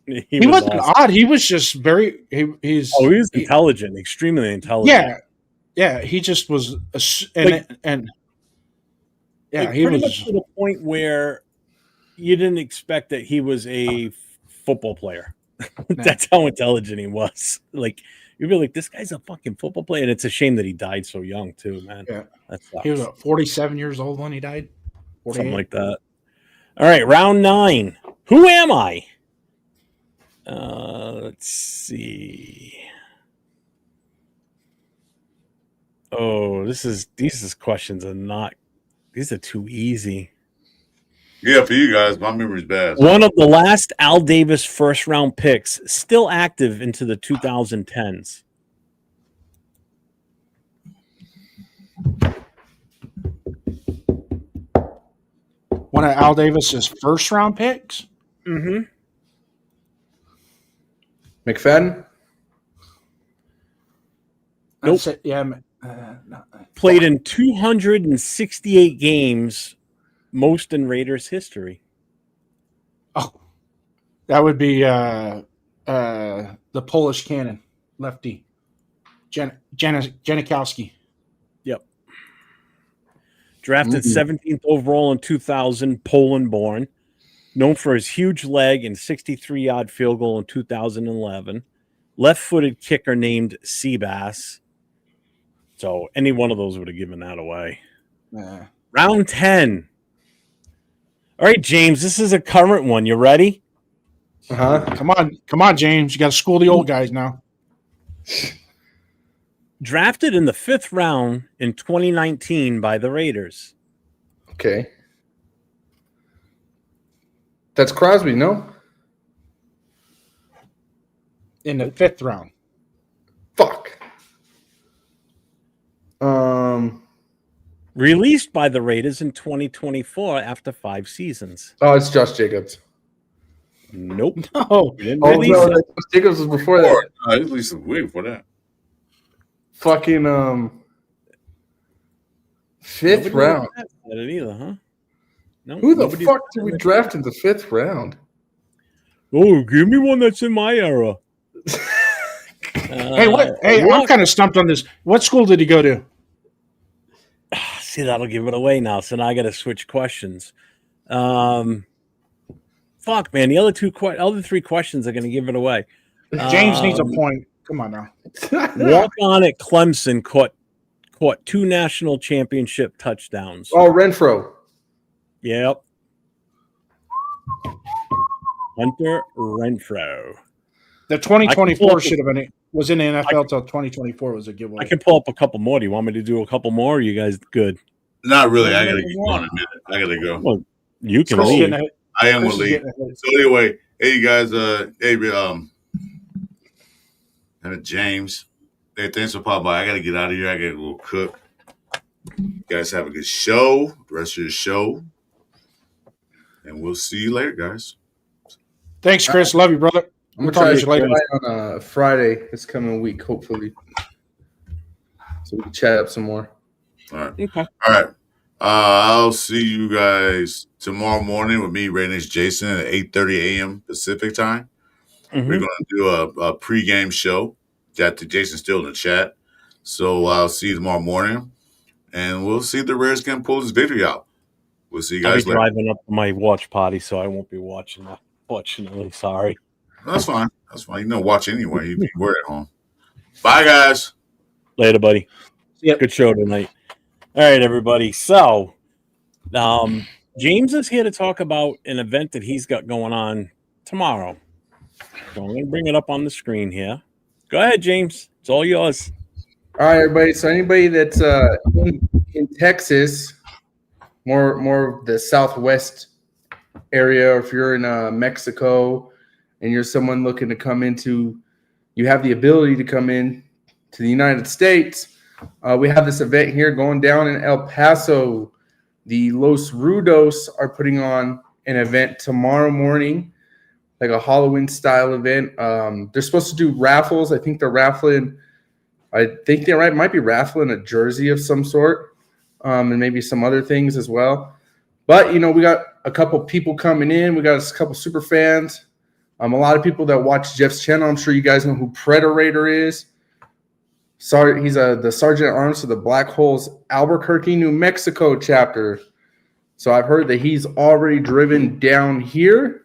He wasn't awesome. odd. He was just very. He was intelligent, extremely intelligent. Yeah. He just was, he was much to the point where you didn't expect that he was a football player. That's how intelligent he was. Like you'd be like, this guy's a fucking football player, and it's a shame that he died so young too, man. Yeah, that sucks. He was 47 years old when he died. 48. Something like that. All right, round 9. Who am I? Let's see. Oh, these questions are not. These are too easy. Yeah, for you guys, my memory's bad. One of the last Al Davis first-round picks, still active into the 2010s. One of Al Davis's first-round picks. Mm-hmm. McFadden? Nope. No. Played in 268 games, most in Raiders history. Oh, that would be the Polish cannon, lefty, Janikowski. Yep. Drafted 17th overall in 2000, Poland-born. Known for his huge leg and 63-yard field goal in 2011. Left-footed kicker named Seabass. So any one of those would have given that away. Round 10. All right, James, this is a current one. You ready? Come on, James. You got to school the old guys now. Drafted in the 5th round in 2019 by the Raiders. Okay. That's Crosby, no? In the 5th round. Fuck. Released by the Raiders in 2024 after 5 seasons. Oh, it's Josh Jacobs. Nope. No. Josh Jacobs was before that. At least way before that. Fucking 5th round. Said it either, huh? No. Who the fuck did we draft in the 5th round? Oh, give me one that's in my era. I'm kind of stumped on this. What school did he go to? See, that'll give it away now. So now I got to switch questions. Fuck, man. The other 3 questions are going to give it away. James needs a point. Come on now. Walk on at Clemson caught 2 national championship touchdowns. Oh, Renfro. Yep. Hunter Renfro. The 2024 should have been was in the NFL till 2024 was a giveaway. I can pull up a couple more. Do you want me to do a couple more? Or are you guys good? Not really. I gotta go in a minute. I gotta go. Well, you can leave. I am gonna leave. So anyway, hey you guys, and James. Hey, thanks for popping by. I gotta get out of here. I gotta go cook. You guys have a good show. The rest of the show. And we'll see you later, guys. Thanks, Chris. Love you, brother. I'm gonna try to later on Friday this coming week, hopefully, so we can chat up some more. All right. Okay. All right. I'll see you guys tomorrow morning with me, Rainish Jason, at 8:30 a.m. Pacific time. Mm-hmm. We're going to do a pregame show. Jason's still in the chat. So I'll see you tomorrow morning, and we'll see if the Raiders can pull this victory out. We'll see you I'll be guys later. driving up to my watch party, so I won't be watching that. Fortunately, sorry. That's fine. That's fine. You know, watch anyway. You were at home. Bye, guys. Later, buddy. Yep. Good show tonight. All right, everybody. So, James is here to talk about an event that he's got going on tomorrow. So I'm going to bring it up on the screen here. Go ahead, James. It's all yours. All right, everybody. So anybody that's in Texas, more of the Southwest area, or if you're in Mexico and you're someone looking to come into, you have the ability to come in to the United States, we have this event here going down in El Paso. The Los Rudos are putting on an event tomorrow morning, like a Halloween style event. They're supposed to do raffles. I think they're raffling. Might be raffling a jersey of some sort, and maybe some other things as well. But we got a couple people coming in. We got a couple super fans. A lot of people that watch Jeff's channel. I'm sure you guys know who Predator is. Sorry, he's the Sergeant at Arms for the Black Holes Albuquerque, New Mexico chapter. So I've heard that he's already driven down here,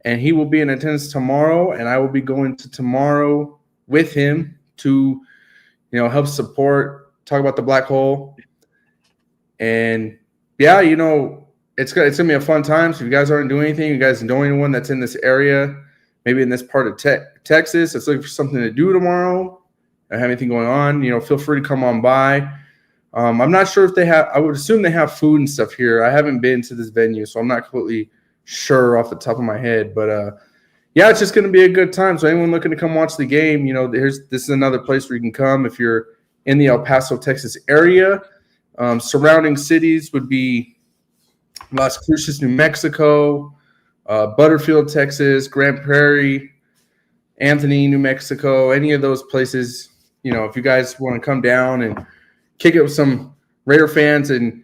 and he will be in attendance tomorrow. And I will be going to tomorrow with him to, help support, talk about the black hole, and yeah, it's gonna be a fun time. So if you guys aren't doing anything, you guys know anyone that's in this area, maybe in this part of Texas, that's looking for something to do tomorrow, or have anything going on, feel free to come on by. I'm not sure if they have. I would assume they have food and stuff here. I haven't been to this venue, so I'm not completely sure off the top of my head. But yeah, it's just going to be a good time. So anyone looking to come watch the game, this is another place where you can come if you're in the El Paso, Texas area. Surrounding cities would be Las Cruces, New Mexico, Butterfield, Texas, Grand Prairie, Anthony, New Mexico, any of those places. If you guys want to come down and kick it with some Raider fans and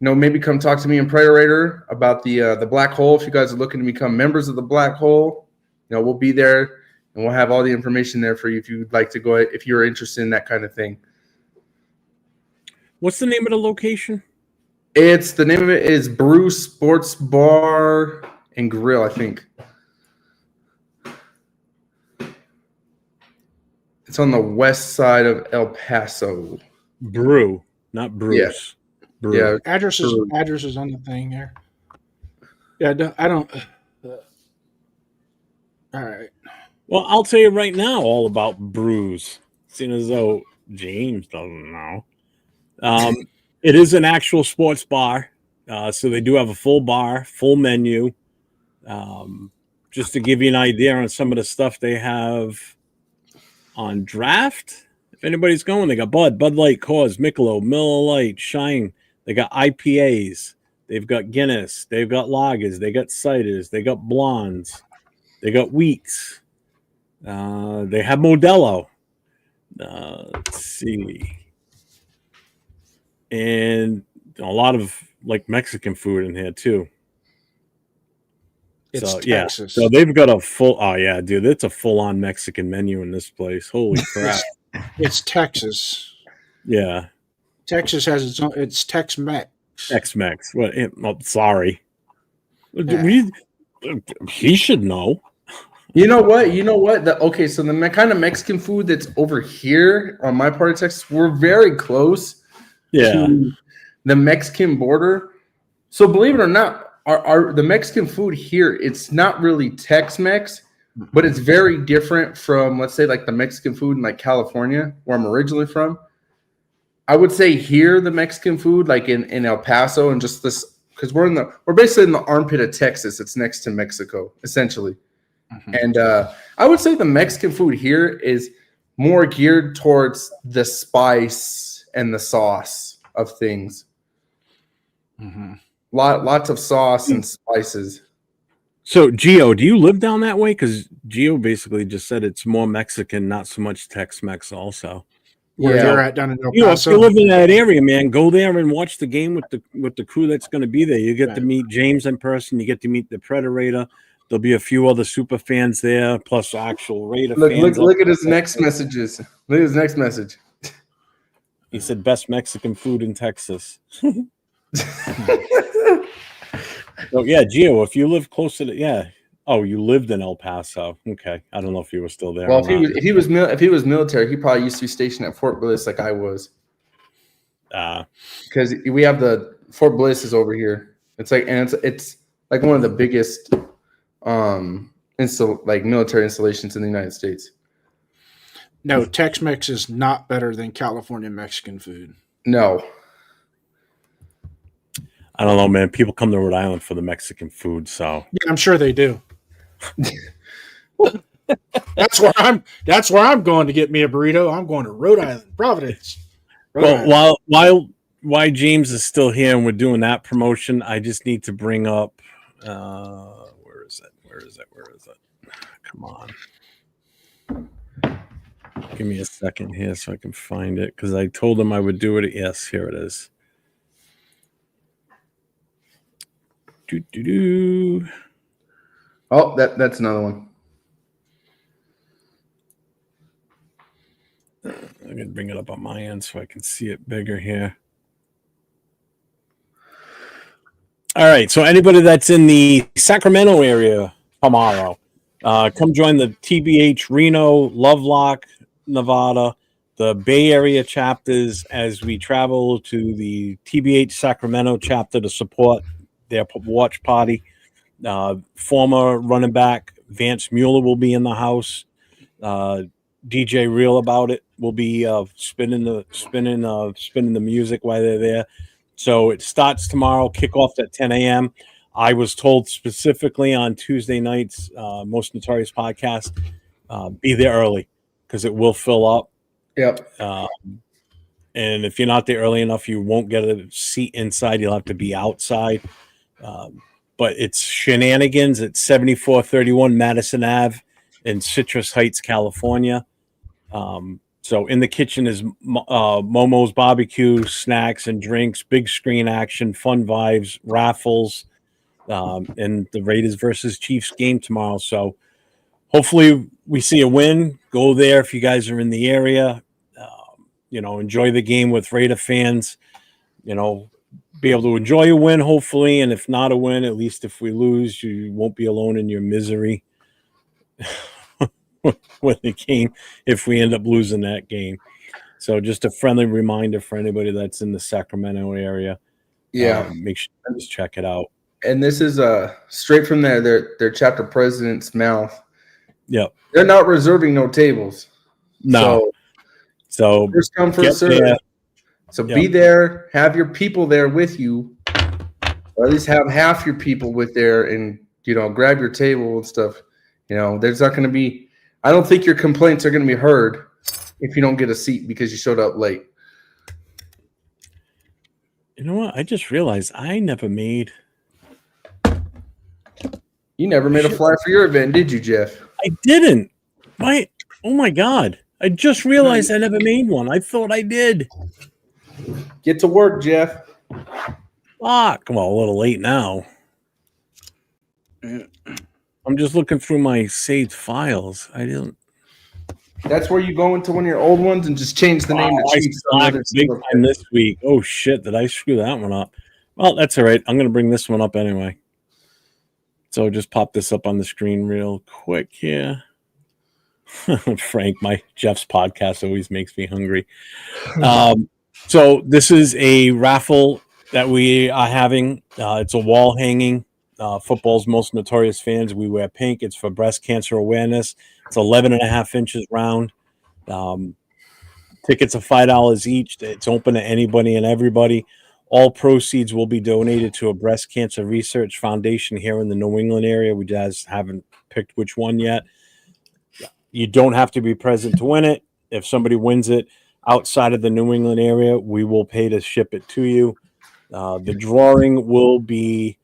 maybe come talk to me and Predator about the black hole. If you guys are looking to become members of the black hole, we'll be there and we'll have all the information there for you if you'd like to go, if you're interested in that kind of thing. What's the name of the location? The name of it is Brew Sports Bar and Grill, I think. It's on the west side of El Paso. Brew, not Bruce. Yeah. Brew. Yeah. Address is on the thing there. Yeah, I don't. All right. Well, I'll tell you right now all about brews, seeing as though James doesn't know. It is an actual sports bar, so they do have a full bar, full menu. Just to give you an idea on some of the stuff they have on draft, if anybody's going, they got Bud Light, Coors, Michelob, Miller Lite, Shine. They got IPAs. They've got Guinness. They've got lagers. They got ciders. They got blondes. They got wheats. They have Modelo. Let's see. And a lot of Mexican food in here too. It's so Texas. Yeah, so they've got a full. Oh yeah, dude, it's a full-on Mexican menu in this place. Holy crap! It's Texas. Yeah, Texas has its own. It's Tex-Mex. Tex-Mex. What? Sorry. Yeah. He should know. You know what? So the kind of Mexican food that's over here on my part of Texas, we're very close to the Mexican border. So believe it or not, the Mexican food here, it's not really Tex-Mex, but it's very different from, let's say, the Mexican food in California, where I'm originally from. I would say here the Mexican food, in El Paso, and just this, because we're basically in the armpit of Texas. It's next to Mexico, essentially. Mm-hmm. And I would say the Mexican food here is more geared towards the spice and the sauce of things. Mm-hmm. Lots of sauce and spices. So, Gio, do you live down that way? Because Gio basically just said it's more Mexican, not so much Tex-Mex also. Where you're at down in El If Paso. you live in that area, man, go there and watch the game with the crew that's going to be there. You get to meet James in person. You get to meet the Predator. There'll be a few other super fans there, plus actual Raider fans. Look at his next messages. Look at his next message. He said best Mexican food in Texas. So yeah, Gio, if you live closer to oh, you lived in El Paso. Okay, I don't know if you were still there. Well, or not. if he was military, he probably used to be stationed at Fort Bliss like I was. Because we have the Fort Bliss is over here. It's like it's like one of the biggest military installations in the United States. No, Tex-Mex is not better than California Mexican food. No. I don't know, man. People come to Rhode Island for the Mexican food, so Yeah, I'm sure they do. That's where I'm going to get me a burrito. I'm going to Rhode Island, Providence. While James is still here and we're doing that promotion, I just need to bring up where is it? Come on. Give me a second here so I can find it because I told him I would do it. Yes, here it is. Oh, that's another one. I'm going to bring it up on my end so I can see it bigger here. All right. So anybody that's in the Sacramento area tomorrow, come join the TBH Reno, Lovelock, Nevada, the Bay Area chapters as we travel to the TBH Sacramento chapter to support their watch party. Former running back Vance Mueller will be in the house. DJ Real About It will be spinning the music while they're there. So it starts tomorrow, kickoff at 10 a.m. I was told specifically on Tuesday night's Most Notorious podcast, be there early because it will fill up. Yep. And if you're not there early enough, you won't get a seat inside. You'll have to be outside. But it's shenanigans at 7431 Madison Ave in Citrus Heights, California. So in the kitchen is Momo's barbecue, snacks and drinks, big screen action, fun vibes, raffles, and the Raiders versus Chiefs game tomorrow. So hopefully we see a win. Go there if you guys are in the area. Enjoy the game with Raider fans. Be able to enjoy a win, hopefully, and if not a win, at least if we lose, you won't be alone in your misery with the game if we end up losing that game. So just a friendly reminder for anybody that's in the Sacramento area. Yeah. Make sure you just check it out. And this is straight from their chapter president's mouth. Yep. They're not reserving no tables. No. So first come, first serve. So be there, have your people there with you, or at least have half your people with there and, grab your table and stuff. There's not going to be – I don't think your complaints are going to be heard if you don't get a seat because you showed up late. You know what? I just realized I never made – You never made a flyer for your event, did you, Jeff? I didn't. Oh, my God. I just realized I never made one. I thought I did. Get to work, Jeff. Come on, a little late now. I'm just looking through my saved files. I didn't. That's where you go into one of your old ones and just change the name to Chiefs. Big time this week. Oh shit! Did I screw that one up? Well, that's all right. I'm going to bring this one up anyway. So just pop this up on the screen real quick here. Frank, Jeff's podcast always makes me hungry. So this is a raffle that we are having. It's a wall hanging. Football's most notorious fans. We wear pink. It's for breast cancer awareness. It's 11.5 inches round. Tickets are $5 each. It's open to anybody and everybody. All proceeds will be donated to a breast cancer research foundation here in the New England area. We just haven't picked which one yet. You don't have to be present to win it. If somebody wins it outside of the New England area, we will pay to ship it to you. The drawing will be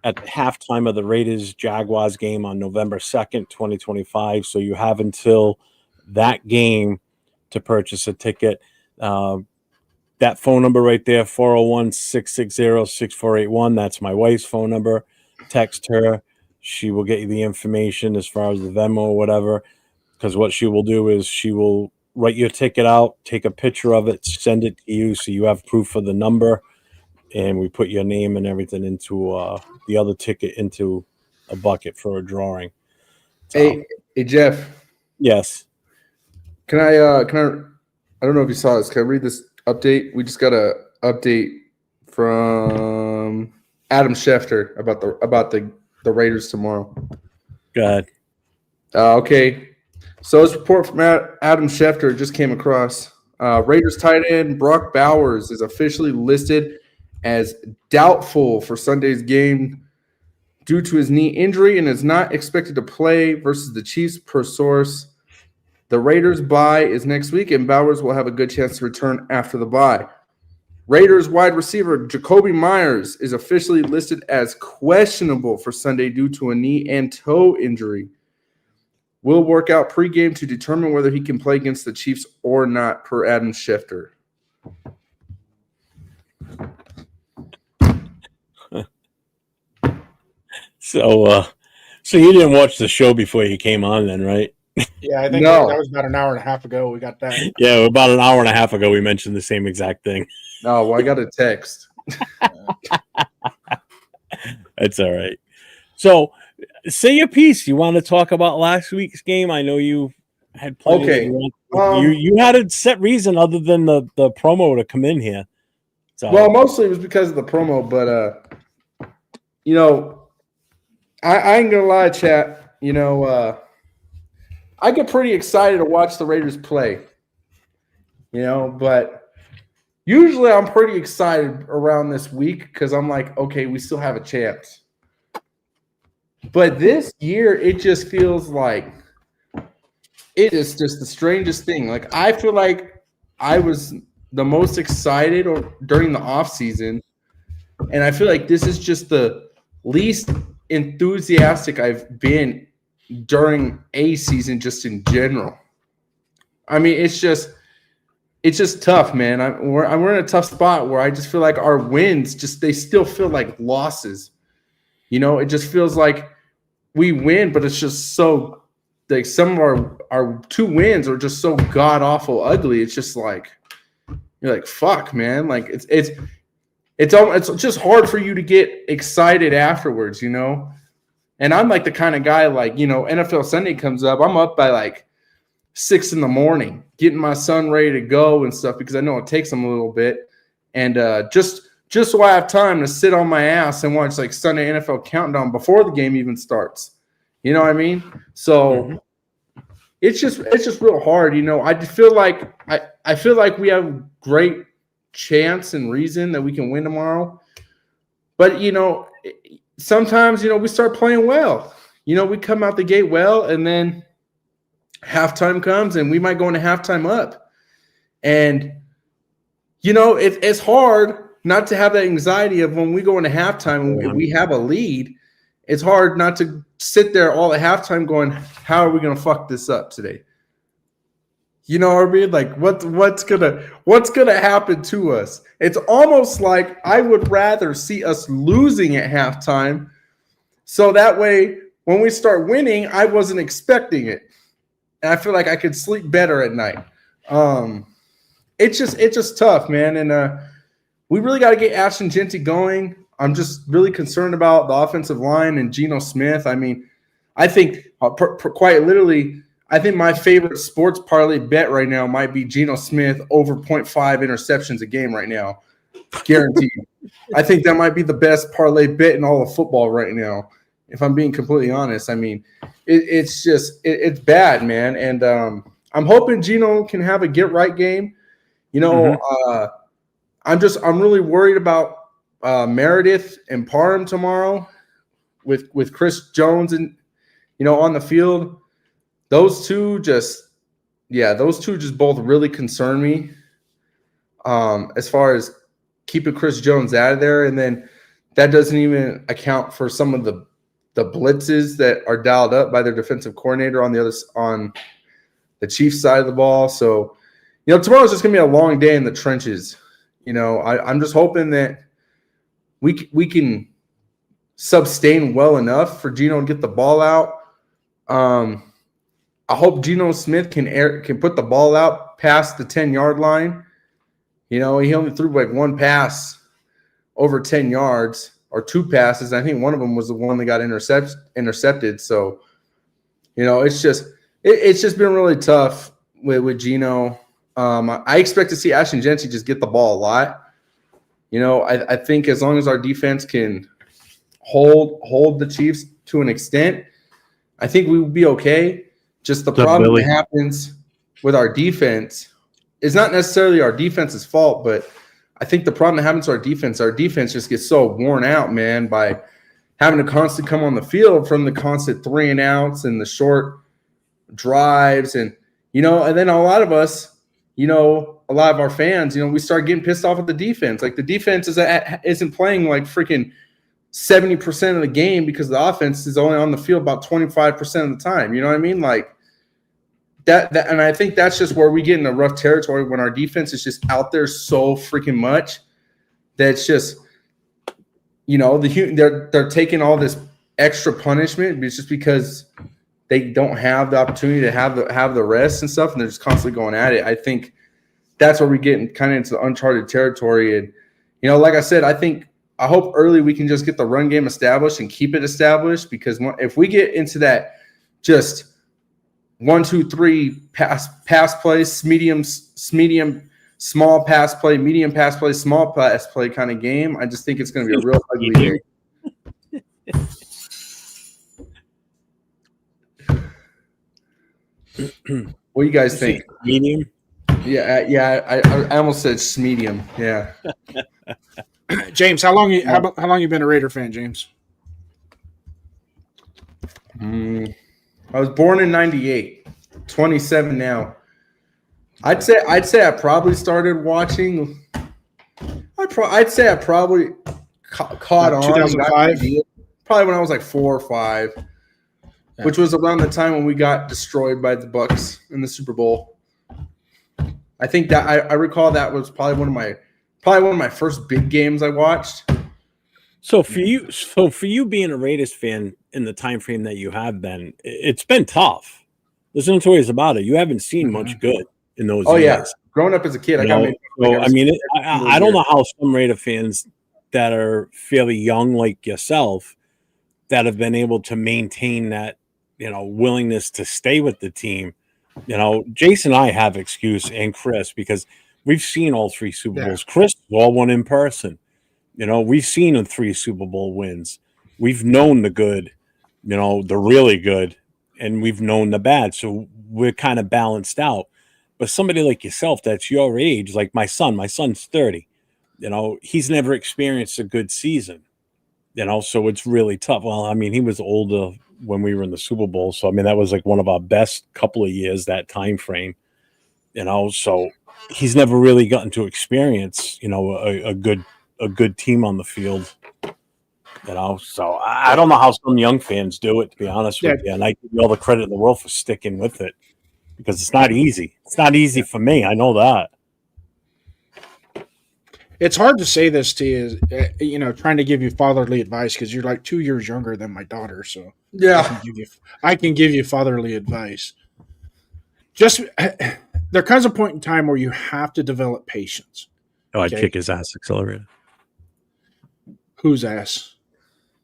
at the halftime of the Raiders-Jaguars game on November 2nd, 2025. So you have until that game to purchase a ticket. That phone number right there, 401-660-6481. That's my wife's phone number. Text her. She will get you the information as far as the Venmo or whatever, because what she will do is she will write your ticket out, take a picture of it, send it to you so you have proof of the number, and we put your name and everything into the other ticket into a bucket for a drawing. So, Hey, Jeff. yes. Can I I don't know if you saw this. Can I read this update? We just got a update from Adam Schefter about the Raiders tomorrow. Go ahead. Okay. So this report from Adam Schefter just came across. Raiders tight end Brock Bowers is officially listed as doubtful for Sunday's game due to his knee injury and is not expected to play versus the Chiefs per source. The Raiders' bye is next week, and Bowers will have a good chance to return after the bye. Raiders wide receiver Jacoby Myers is officially listed as questionable for Sunday due to a knee and toe injury. Will work out pregame to determine whether he can play against the Chiefs or not, per Adam Schefter. So you didn't watch the show before you came on then, right? Yeah, I think No. that was about an hour and a half ago. We got that. Yeah, about an hour and a half ago we mentioned the same exact thing. Oh, well, I got a text. It's all right. So say your piece. You want to talk about last week's game? I know you had plenty. Okay. You had a set reason other than the promo to come in here. So Well, mostly it was because of the promo, but I ain't gonna lie, chat. I get pretty excited to watch the Raiders play. But usually I'm pretty excited around this week because I'm like, okay, we still have a chance. But this year, it just feels like it is just the strangest thing. Like, I feel like I was the most excited during the offseason, and I feel like this is just the least enthusiastic I've been during a season just in general. I mean, it's just tough, man. We're in a tough spot where I just feel like our wins they still feel like losses. It just feels like we win, but it's just so like some of our 2 wins are just so god awful ugly. It's just like you're like, fuck, man. Like it's just hard for you to get excited afterwards, And I'm like the kind of guy, like, NFL Sunday comes up, I'm up by like 6 a.m, getting my son ready to go and stuff because I know it takes him a little bit. And just so I have time to sit on my ass and watch like Sunday NFL Countdown before the game even starts. You know what I mean? So it's just real hard. I feel like I feel like we have a great chance and reason that we can win tomorrow. But sometimes we start playing well. We come out the gate well, and then halftime comes and we might go into halftime up. And it's hard not to have that anxiety of when we go into halftime and we have a lead. It's hard not to sit there all at halftime going, how are we going to fuck this up today? You know what I mean? Like what's gonna happen to us? It's almost like I would rather see us losing at halftime, so that way when we start winning, I wasn't expecting it, and I feel like I could sleep better at night. It's just tough, man, and we really got to get Ashton Genty going. I'm just really concerned about the offensive line and Geno Smith. I mean, I think quite literally, I think my favorite sports parlay bet right now might be Geno Smith over 0.5 interceptions a game right now. Guaranteed. I think that might be the best parlay bet in all of football right now, if I'm being completely honest. I mean, it's bad, man. And I'm hoping Geno can have a get-right game. I'm really worried about Meredith and Parham tomorrow with Chris Jones and on the field. Those two just both really concern me as far as keeping Chris Jones out of there. And then that doesn't even account for some of the blitzes that are dialed up by their defensive coordinator on the Chiefs side of the ball. So, tomorrow's just going to be a long day in the trenches. I'm just hoping that we can sustain well enough for Geno to get the ball out. I hope Geno Smith can put the ball out past the 10-yard line. He only threw like one pass over 10 yards or 2 passes. I think one of them was the one that got intercepted. So, it's just been really tough with Geno. I expect to see Ashton Jeanty just get the ball a lot. I think as long as our defense can hold the Chiefs to an extent, I think we will be okay. Just the problem that happens with our defense is not necessarily our defense's fault, but I think the problem that happens to our defense just gets so worn out, man, by having to constantly come on the field from the constant 3 and outs and the short drives. And, and then a lot of us, a lot of our fans, we start getting pissed off at the defense. Like the defense isn't playing like freaking 70% of the game because the offense is only on the field about 25% of the time. You know what I mean? Like that, and I think that's just where we get in a rough territory when our defense is just out there so freaking much that's just, they're taking all this extra punishment just because they don't have the opportunity to have the rest and stuff, and they're just constantly going at it. I think that's where we get kind of into the uncharted territory. And, like I said, I hope early we can just get the run game established and keep it established, because if we get into that just 1, 2, 3 pass plays, medium, small pass play, medium pass play, small pass play kind of game, I just think it's going to be a real ugly game. What do you guys think? Medium? Yeah. I almost said medium. Yeah. James, how long you been a Raider fan, James? I was born in 98, 27 now. I'd say I probably started watching. I'd say I probably caught on 2005, probably when I was like 4 or 5, which was around the time when we got destroyed by the Bucs in the Super Bowl. I think that I recall that was probably one of my first big games I watched. So for you being a Raiders fan in the time frame that you have been, it's been tough. There's no two ways about it. You haven't seen much good in those years. Yeah. Growing up as a kid, I don't know how some Raider fans that are fairly young like yourself that have been able to maintain that, willingness to stay with the team. Jason and I have excuse, and Chris, because we've seen all 3 Super Bowls. Chris all won in person. We've seen the 3 Super Bowl wins. We've known the good, the really good, and we've known the bad. So we're kind of balanced out. But somebody like yourself that's your age, like my son's 30, he's never experienced a good season, so it's really tough. Well, I mean, he was older when we were in the Super Bowl. So, I mean, that was like one of our best couple of years, that time frame, so he's never really gotten to experience, a good team on the field, so I don't know how some young fans do it, to be honest with you. And I give you all the credit in the world for sticking with it, because it's not easy. It's not easy for me. I know that. It's hard to say this to you, trying to give you fatherly advice, because you're like 2 years younger than my daughter. So yeah, I can give you fatherly advice. Just there comes a point in time where you have to develop patience. Oh, I'd kick his ass, Accelerator. Whose ass?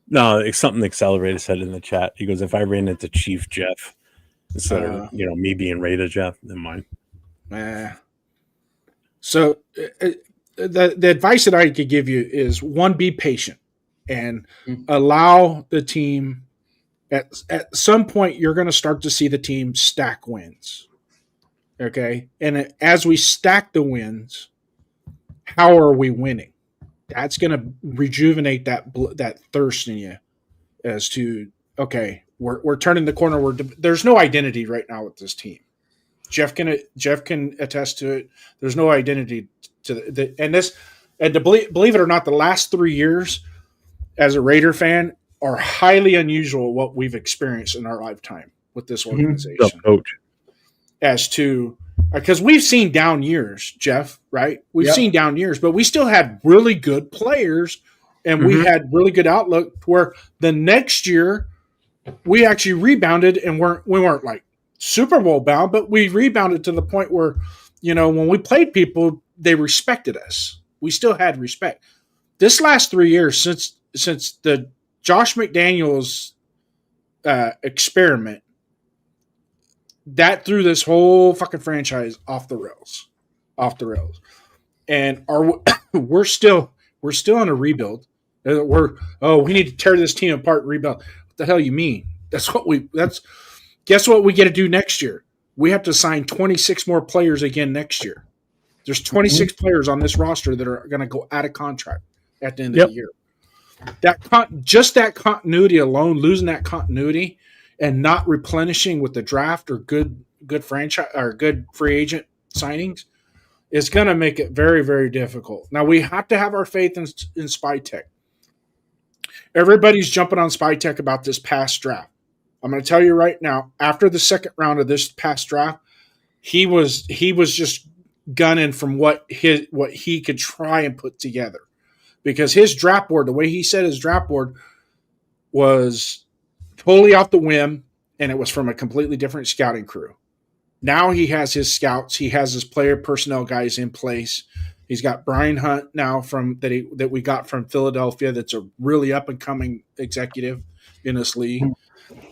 No, it's something Accelerator said in the chat. He goes, if I ran into Chief Jeff instead of me being Raider Jeff, then mine. So the advice that I could give you is, one, be patient and allow the team. At some point, you're going to start to see the team stack wins. Okay, and as we stack the wins, how are we winning? That's going to rejuvenate that thirst in you as to, okay, we're turning the corner. There's no identity right now with this team. Jeff can attest to it. There's no identity to believe it or not, the last 3 years as a Raider fan are highly unusual what we've experienced in our lifetime with this organization. Coach. As to, because we've seen down years, Jeff, right? We've seen down years, but we still had really good players, and we had really good outlook, where the next year we actually rebounded, and we weren't like Super Bowl bound, but we rebounded to the point where, when we played people, they respected us. We still had respect. this last 3 years since the Josh McDaniels experiment, that threw this whole fucking franchise off the rails. And we're still in a rebuild. We need to tear this team apart and rebuild. What the hell you mean? Guess what we get to do next year? We have to sign 26 more players again next year. There's 26 players on this roster that are going to go out of contract at the end of the year. That continuity alone, losing that continuity and not replenishing with the draft or good franchise or good free agent signings is going to make it very, very difficult. Now, we have to have our faith in Spytech. Everybody's jumping on Spytech about this past draft. I'm going to tell you right now, after the second round of this past draft, he was just gunning from what he could try and put together. Because his draft board, the way he said his draft board was totally off the whim, and it was from a completely different scouting crew. Now he has his scouts, he has his player personnel guys in place. He's got Brian Hunt now that we got from Philadelphia. That's a really up and coming executive in this league,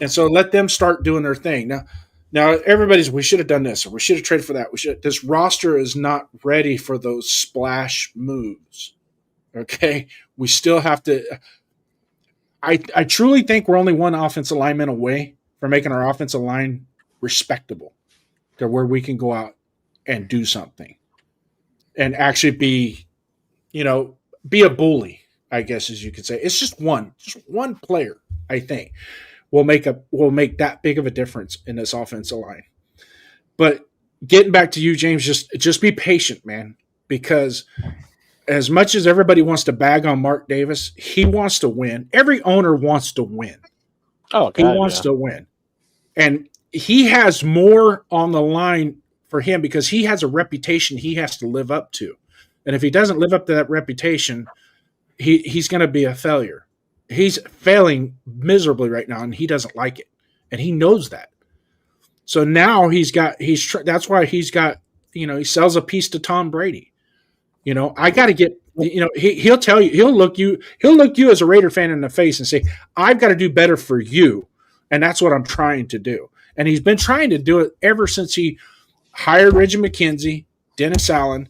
and so let them start doing their thing. Now we should have done this, or we should have traded for that. This roster is not ready for those splash moves. Okay, we still have to. I truly think we're only one offensive lineman away from making our offensive line respectable, to where we can go out and do something, and actually be a bully, I guess, as you could say. It's just one player, I think, will make that big of a difference in this offensive line. But getting back to you, James, just be patient, man, because as much as everybody wants to bag on Mark Davis, he wants to win. Every owner wants to win. Oh, God, he wants to win. And he has more on the line for him because he has a reputation he has to live up to. And if he doesn't live up to that reputation, he's going to be a failure. He's failing miserably right now, and he doesn't like it. And he knows that. So now that's why he's got, he sells a piece to Tom Brady. I got to get, he'll tell you, he'll look you as a Raider fan in the face and say, I've got to do better for you. And that's what I'm trying to do. And he's been trying to do it ever since he hired Reggie McKenzie, Dennis Allen.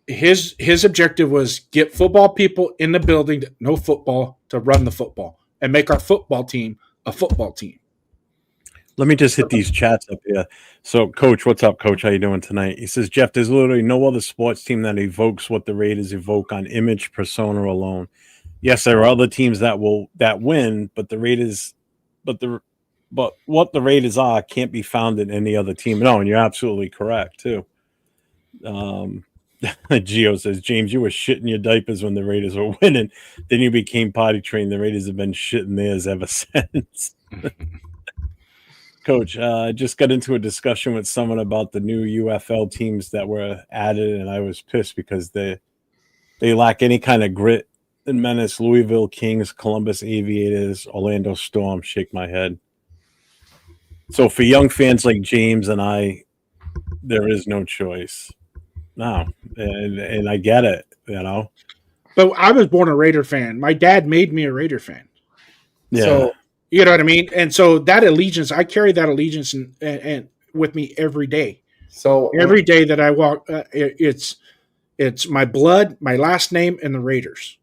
His objective was get football people in the building that know football to run the football and make our football team a football team. Let me just hit these chats up here. So, Coach, what's up, Coach? How you doing tonight? He says, Jeff, there's literally no other sports team that evokes what the Raiders evoke on image, persona alone. Yes, there are other teams that win, but the Raiders, but what the Raiders are can't be found in any other team. No, and you're absolutely correct too. Gio says, James, you were shitting your diapers when the Raiders were winning. Then you became potty trained. The Raiders have been shitting theirs ever since. Coach, I just got into a discussion with someone about the new UFL teams that were added, and I was pissed because they lack any kind of grit and menace. Louisville Kings, Columbus Aviators, Orlando Storm. Shake my head. So for young fans like James and I, there is no choice. No, and I get it, But I was born a Raider fan. My dad made me a Raider fan. Yeah. So, you know what I mean? And so that allegiance, I carry that allegiance and with me every day. So every day that I walk, it's my blood, my last name, and the Raiders.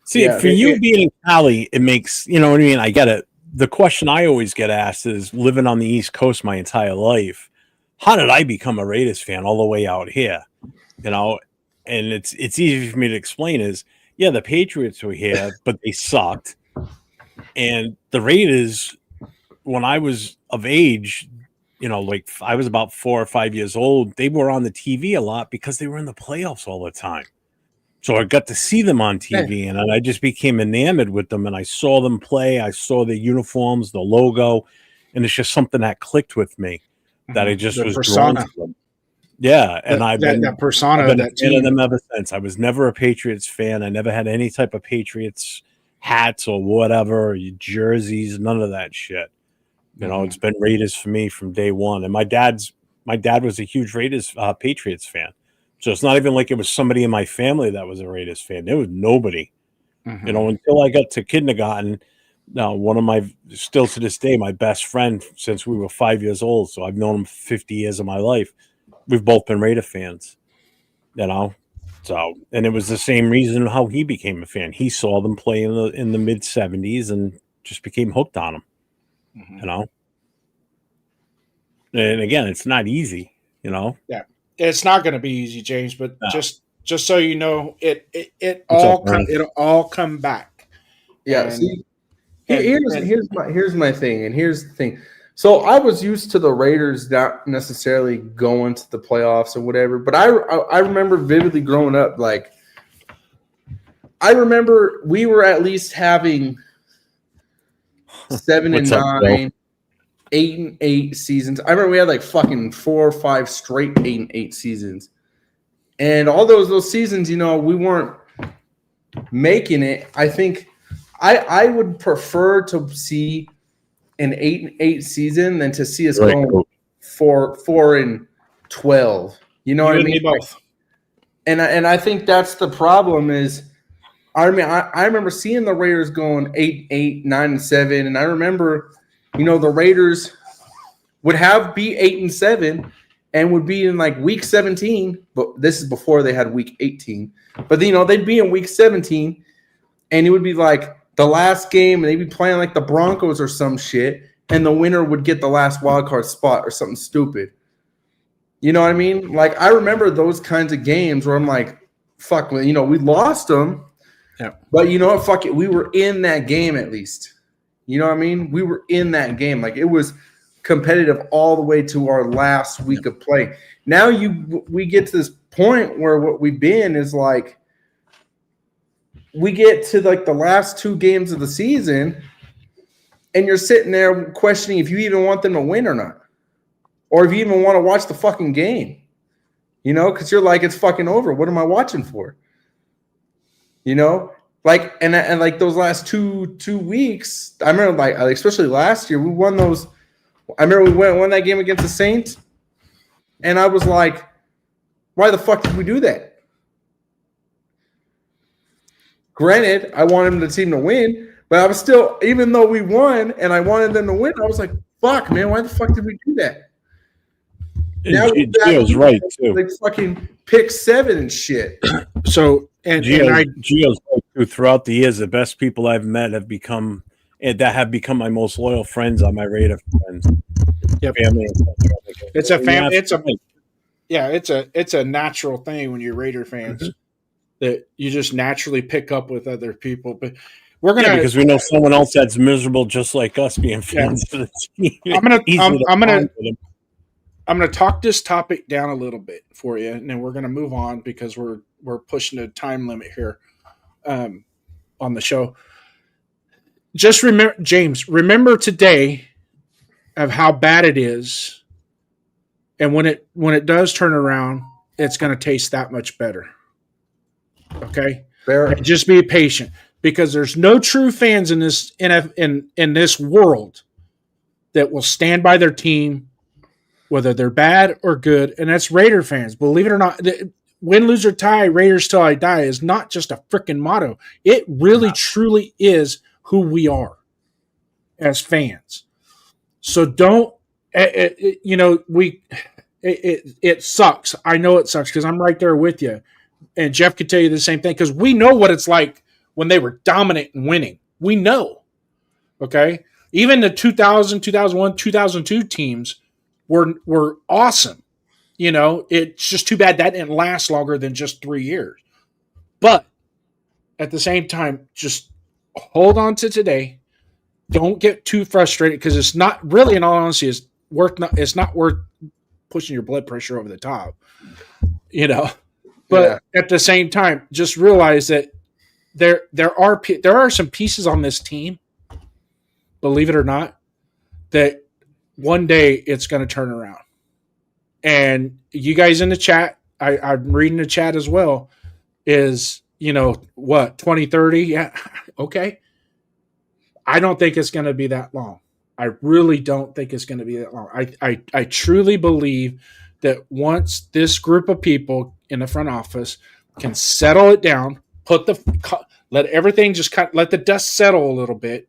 See, for you being in Cali, it makes, you know what I mean? I get it. The question I always get asked is, living on the East Coast my entire life, how did I become a Raiders fan all the way out here? And it's easy for me to explain is, yeah, the Patriots were here, but they sucked. And the Raiders, when I was of age, like I was about 4 or 5 years old, they were on the TV a lot because they were in the playoffs all the time. So I got to see them on TV, and I just became enamored with them, and I saw them play. I saw the uniforms, the logo, and it's just something that clicked with me that I just was drawn to them. Yeah, and I've been a fan of them ever since. I was never a Patriots fan. I never had any type of Patriots hats or whatever, or jerseys, none of that shit. It's been Raiders for me from day one. And my dad was a huge Raiders Patriots fan. So it's not even like it was somebody in my family that was a Raiders fan. There was nobody. Mhm. You know, until I got to kindergarten. Now, one of my, still to this day, my best friend since we were 5 years old. So I've known him 50 years of my life. We've both been Raider fans, you know. So, and it was the same reason how he became a fan. He saw them play in the mid 70s and just became hooked on them, Mhm. you know. And again, it's not easy, you know. It's not going to be easy, James, but No. just so you know, it It's all okay. it'll all come back. Yeah. And- See, and- here's my thing, and here's the thing. So I was used to the Raiders not necessarily going to the playoffs or whatever, but I remember vividly growing up. Like, I remember we were at least having 7 and What's up, 9, 8 and 8 seasons. I remember we had like fucking 4 or 5 straight 8 and 8 seasons, and all those seasons, you know, we weren't making it. I think I would prefer to see an 8 and 8 season than to see us Right, going cool. 4 and 12. You know you what I and me mean? both. And I think that's the problem is, I mean, I remember seeing the Raiders going 8-8, 9-7, and I remember, you know, the Raiders would be 8-7 and would be in like week 17, but this is before they had week 18. But you know, they'd be in week 17, and it would be like the last game, and they'd be playing like the Broncos or some shit, and the winner would get the last wild card spot or something stupid. You know what I mean? Like, I remember those kinds of games where I'm like, fuck, you know, we lost them. Yeah. But you know what? Fuck it. We were in that game at least. You know what I mean? We were in that game. Like, it was competitive all the way to our last week of play. Now we get to this point where what we've been is like, we get to like the last 2 games of the season, and you're sitting there questioning if you even want them to win or not, or if you even want to watch the fucking game, you know, because you're like, it's fucking over. What am I watching for? You know, like, and like those last two weeks, I remember like especially last year, we won those. I remember we won that game against the Saints, and I was like, why the fuck did we do that? Granted, I wanted the team to win, but I was still, even though we won and I wanted them to win, I was like, fuck, man, why the fuck did we do that? Now Gio's right too. like fucking pick 7 and shit. So and Gio's right too. Throughout the years, the best people I've met have become my most loyal friends are my Raider friends. Yep. Family. it's a family. It's a natural thing when you're Raider fans that you just naturally pick up with other people. But we're gonna because we know someone else that's miserable just like us being fans of the team. I'm gonna talk this topic down a little bit for you, and then we're gonna move on because we're pushing a time limit here on the show. Just remember, James, remember today of how bad it is, and when it does turn around, it's going to taste that much better. Okay, and just be patient, because there's no true fans in this in this world that will stand by their team, whether they're bad or good, and that's Raider fans. Believe it or not, win, lose, or tie, Raiders till I die is not just a freaking motto. It really, truly is who we are as fans. So don't, you know, it sucks. I know it sucks because I'm right there with you. And Jeff could tell you the same thing, because we know what it's like when they were dominant and winning. We know. Okay? Even the 2000, 2001, 2002 teams were awesome. You know, it's just too bad that didn't last longer than just 3 years. But at the same time, just hold on to today. Don't get too frustrated, because it's not really, in all honesty, it's not worth pushing your blood pressure over the top. You know, but at the same time, just realize that there are some pieces on this team, believe it or not, that one day it's going to turn around. And you guys in the chat, I'm reading the chat as well, is, you know, what, 2030? Yeah. Okay. I don't think it's going to be that long. I really don't think it's going to be that long. I truly believe that once this group of people in the front office can settle it down, let everything just let the dust settle a little bit,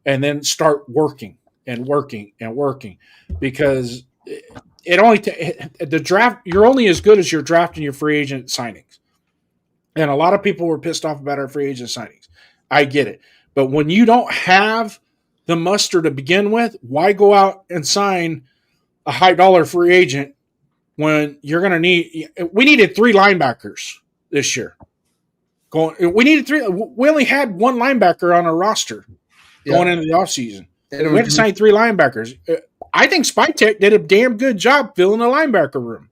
and then start working and working and working, because it only the draft. You're only as good as your draft and your free agent signings. And a lot of people were pissed off about our free agent signings. I get it, but when you don't have the muster to begin with, why go out and sign a high dollar free agent when you're going to need? We needed 3 linebackers this year. We needed 3. We only had 1 linebacker on our roster going into the offseason. We had to sign 3 linebackers. I think Spytech did a damn good job filling the linebacker room.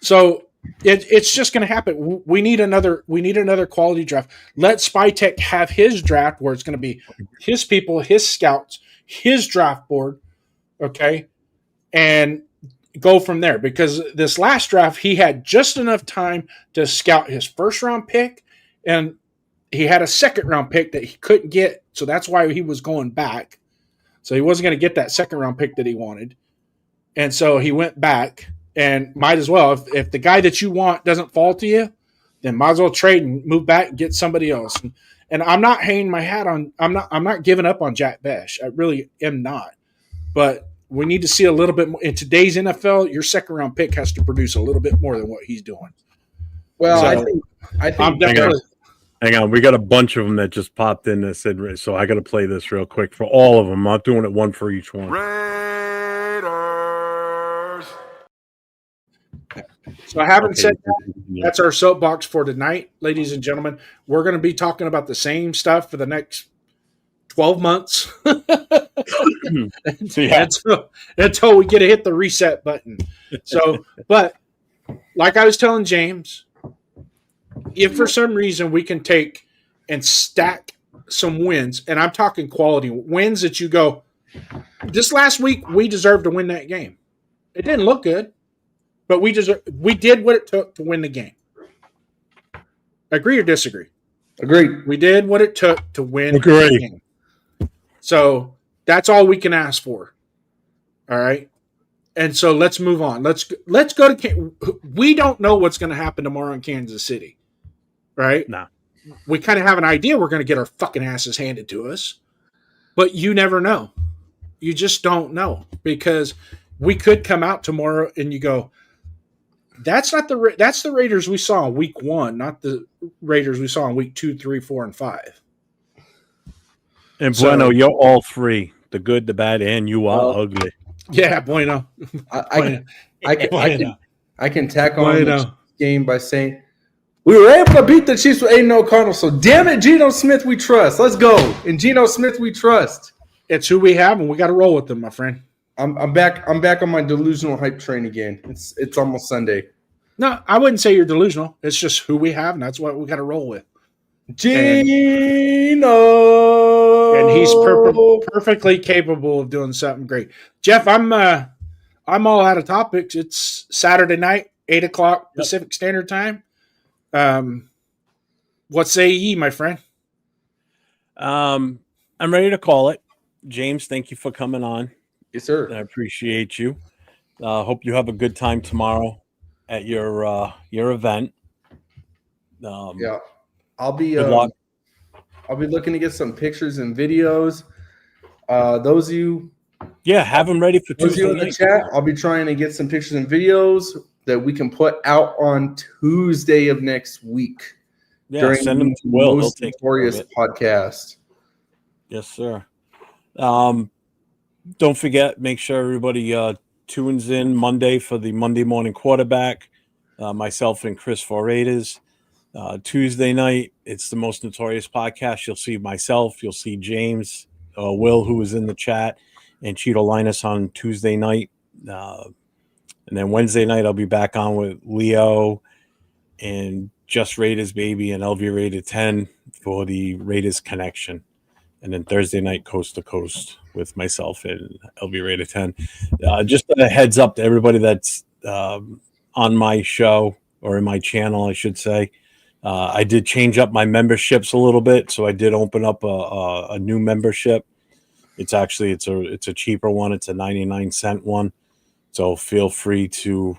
So it's just going to happen. We need another quality draft. Let Spytech have his draft where it's going to be his people, his scouts, his draft board, okay, and go from there. Because this last draft, he had just enough time to scout his first-round pick, and he had a second-round pick that he couldn't get, so that's why he was going back. So he wasn't going to get that second-round pick that he wanted, and so he went back. And might as well, if the guy that you want doesn't fall to you, then might as well trade and move back and get somebody else. And I'm not hanging my hat on. I'm not giving up on Jack Besh. I really am not. But we need to see a little bit more in today's NFL. Your second round pick has to produce a little bit more than what he's doing. Well, so, I think I'm definitely. Hang on, we got a bunch of them that just popped in that said, so I got to play this real quick for all of them. I'm not doing it one for each one. So I haven't said that. That's our soapbox for tonight, ladies and gentlemen. We're going to be talking about the same stuff for the next 12 months until we get to hit the reset button. So, but like I was telling James, if for some reason we can take and stack some wins, and I'm talking quality wins that you go, this last week we deserved to win that game. It didn't look good. But we did what it took to win the game. Agree or disagree? Agreed. We did what it took to win the game. So that's all we can ask for. All right. And so let's move on. Let's go to. We don't know what's going to happen tomorrow in Kansas City, right? No. We kind of have an idea we're going to get our fucking asses handed to us, but you never know. You just don't know, because we could come out tomorrow and you go, that's the Raiders we saw in week 1, not the Raiders we saw in week 2, 3, 4, and 5. And Bueno, you're all 3: the good, the bad, and you are ugly. Yeah, Bueno. I can tack on this game by saying we were able to beat the Chiefs with Aiden O'Connell. So damn it, Geno Smith, we trust. Let's go. And Geno Smith, we trust. It's who we have, and we got to roll with them, my friend. I'm back on my delusional hype train again. It's almost Sunday. No, I wouldn't say you're delusional. It's just who we have, and that's what we got to roll with. Geno, and he's perfectly capable of doing something great. Jeff, I'm all out of topics. It's Saturday night, 8:00 Pacific Standard Time. What say ye, my friend? I'm ready to call it. James, thank you for coming on. Yes, sir. I appreciate you. Hope you have a good time tomorrow at your event. Yeah, I'll be looking to get some pictures and videos. Those of you, have them ready for Tuesday in the chat. I'll be trying to get some pictures and videos that we can put out on Tuesday of next week. Yeah, during send them to the Will. Most Notorious podcast. Yes, sir. Don't forget, make sure everybody tunes in Monday for the Monday morning quarterback. Myself and Chris for Raiders. Tuesday night, it's the Most Notorious podcast. You'll see myself. You'll see James, Will, who was in the chat, and Cheeto Linus on Tuesday night. And then Wednesday night, I'll be back on with Leo and Just Raiders Baby and LV Rated 10 for the Raiders Connection. And then Thursday night, Coast to Coast with myself and LV Rated 10. Just a heads up to everybody that's on my show, or in my channel, I should say. I did change up my memberships a little bit, so I did open up a new membership. It's a cheaper one. It's a 99-cent one. So feel free to,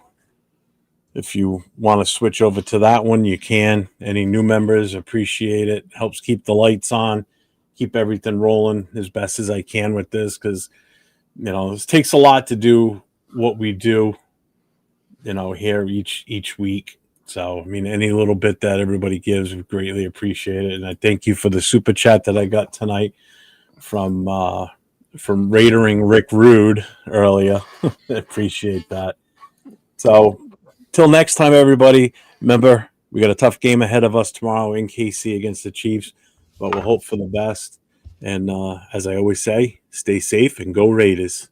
if you want to switch over to that one, you can. Any new members, appreciate it. Helps keep the lights on, keep everything rolling as best as I can with this, because it takes a lot to do what we do, here each week. So, I mean, any little bit that everybody gives, we greatly appreciate it. And I thank you for the super chat that I got tonight from Raidering Rick Rude earlier. I appreciate that. So, till next time, everybody, remember, we got a tough game ahead of us tomorrow in KC against the Chiefs, but we'll hope for the best. And as I always say, stay safe and go Raiders.